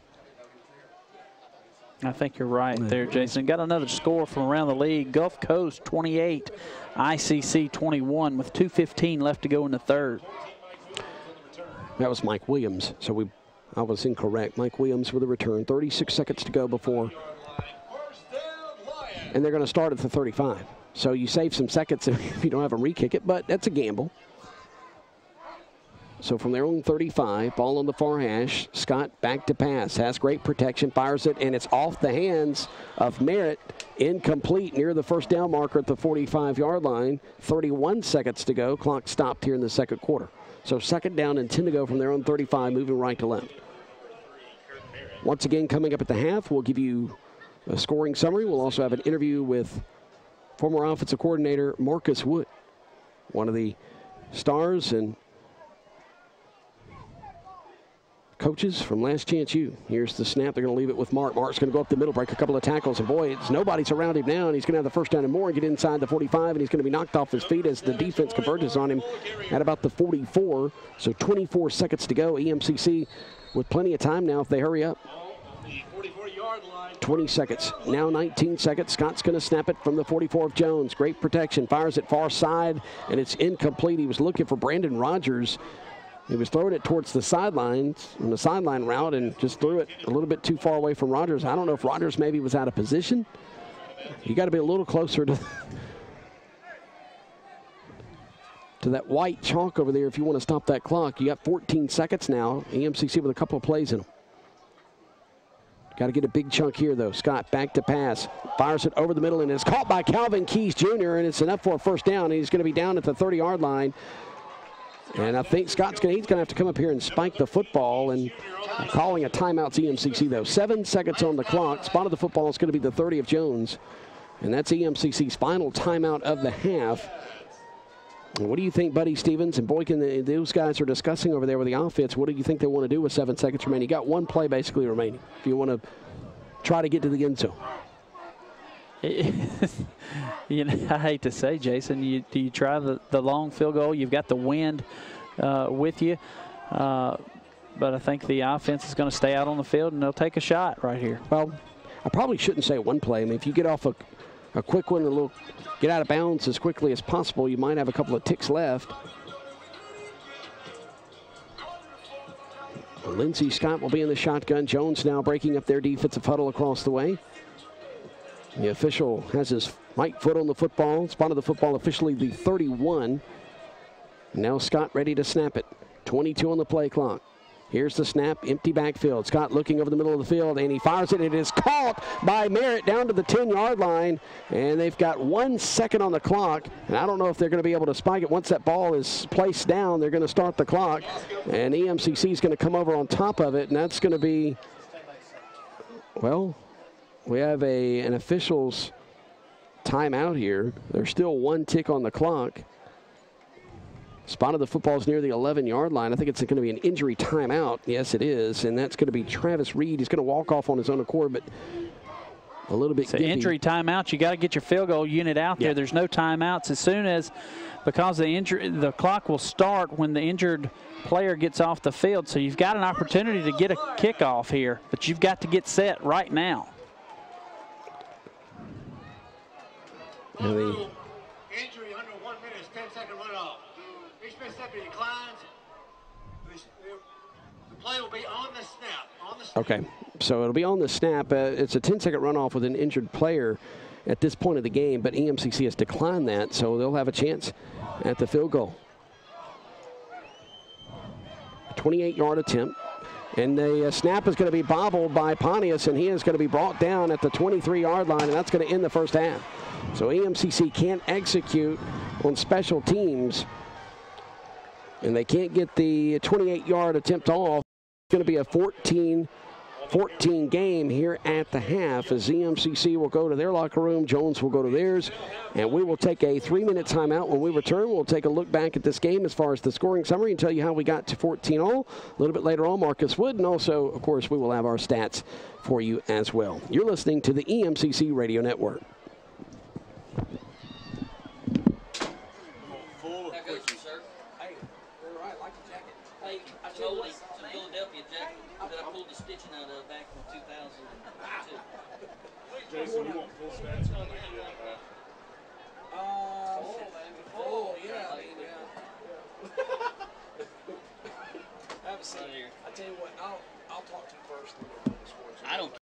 I think you're right there, Jason. Got another score from around the league. Gulf Coast 28, ICC 21 with 2:15 left to go in the third. That was Mike Williams, so I was incorrect. Mike Williams with a return. 36 seconds to go before. And they're going to start at the 35. So you save some seconds if you don't have them re-kick it, but that's a gamble. So from their own 35, ball on the far hash, Scott back to pass, has great protection, fires it, and it's off the hands of Merritt, incomplete near the first down marker at the 45-yard line. 31 seconds to go, clock stopped here in the second quarter. So second down and 10 to go from their own 35, moving right to left. Once again, coming up at the half, we'll give you a scoring summary. We'll also have an interview with former offensive coordinator Marcus Wood, one of the stars and coaches from Last Chance U. Here's the snap. They're going to leave it with Mark. Mark's going to go up the middle, break a couple of tackles, and boy, nobody's around him now, and he's going to have the first down and more and get inside the 45, and he's going to be knocked off his feet as the defense converges on him at about the 44. So 24 seconds to go. EMCC with plenty of time now if they hurry up. 20 seconds. Now 19 seconds. Scott's going to snap it from the 44 of Jones. Great protection. Fires it far side, and it's incomplete. He was looking for Brandon Rogers. He was throwing it towards the sidelines on the sideline route and just threw it a little bit too far away from Rogers. I don't know if Rogers maybe was out of position. You got to be a little closer to that white chalk over there if you want to stop that clock. You got 14 seconds now. EMCC with a couple of plays in them. Got to get a big chunk here, though. Scott back to pass. Fires it over the middle, and it's caught by Calvin Keys Jr., and it's enough for a first down. He's going to be down at the 30-yard line. And I think he's going to have to come up here and spike the football, and calling a timeout to EMCC, though. 7 seconds on the clock. Spot of the football is going to be the 30 of Jones. And that's EMCC's final timeout of the half. And what do you think, Buddy Stevens and Boykin, those guys are discussing over there with the offense? What do you think they want to do with 7 seconds remaining? You got one play basically remaining if you want to try to get to the end zone. You know, I hate to say, Jason, do you try the long field goal? You've got the wind with you. But I think the offense is going to stay out on the field, and they'll take a shot right here. Well, I probably shouldn't say one play. I mean, if you get off a quick one, get out of bounds as quickly as possible, you might have a couple of ticks left. Lindsey Scott will be in the shotgun. Jones now breaking up their defensive huddle across the way. The official has his right foot on the football. Spotted the football officially the 31. And now Scott ready to snap it. 22 on the play clock. Here's the snap, empty backfield. Scott looking over the middle of the field, and he fires it. It is caught by Merritt down to the 10-yard line, and they've got 1 second on the clock. And I don't know if they're going to be able to spike it. Once that ball is placed down, they're going to start the clock, and EMCC is going to come over on top of it, and that's going to be, well, we have an official's timeout here. There's still 1 tick on the clock. Spotted the football's near the 11-yard line. I think it's going to be an injury timeout. Yes, it is. And that's going to be Travis Reed. He's going to walk off on his own accord, but a little bit gimpy. Injury timeout. You got to get your field goal unit out there. There's no timeouts. As soon as, because the clock will start when the injured player gets off the field. So you've got an opportunity to get a kickoff here, but you've got to get set right now. Injury under 1 minute, 10-second runoff. Each Mississippi declines. The play will be on the snap. Okay, so it'll be on the snap. It's a 10-second runoff with an injured player at this point of the game, but EMCC has declined that, so they'll have a chance at the field goal. 28-yard attempt. And the snap is going to be bobbled by Pontius, and he is going to be brought down at the 23-yard line, and that's going to end the first half. So EMCC can't execute on special teams, and they can't get the 28-yard attempt off. It's going to be a 14-14 game here at the half as EMCC will go to their locker room, Jones will go to theirs, and we will take a 3-minute timeout. When we return, we'll take a look back at this game as far as the scoring summary and tell you how we got to 14-all. A little bit later on, Marcus Wood, and also, of course, we will have our stats for you as well. You're listening to the EMCC Radio Network. Jason, you want full stats? Yeah. I haven't seen it. I tell you what, I'll talk to you first. I don't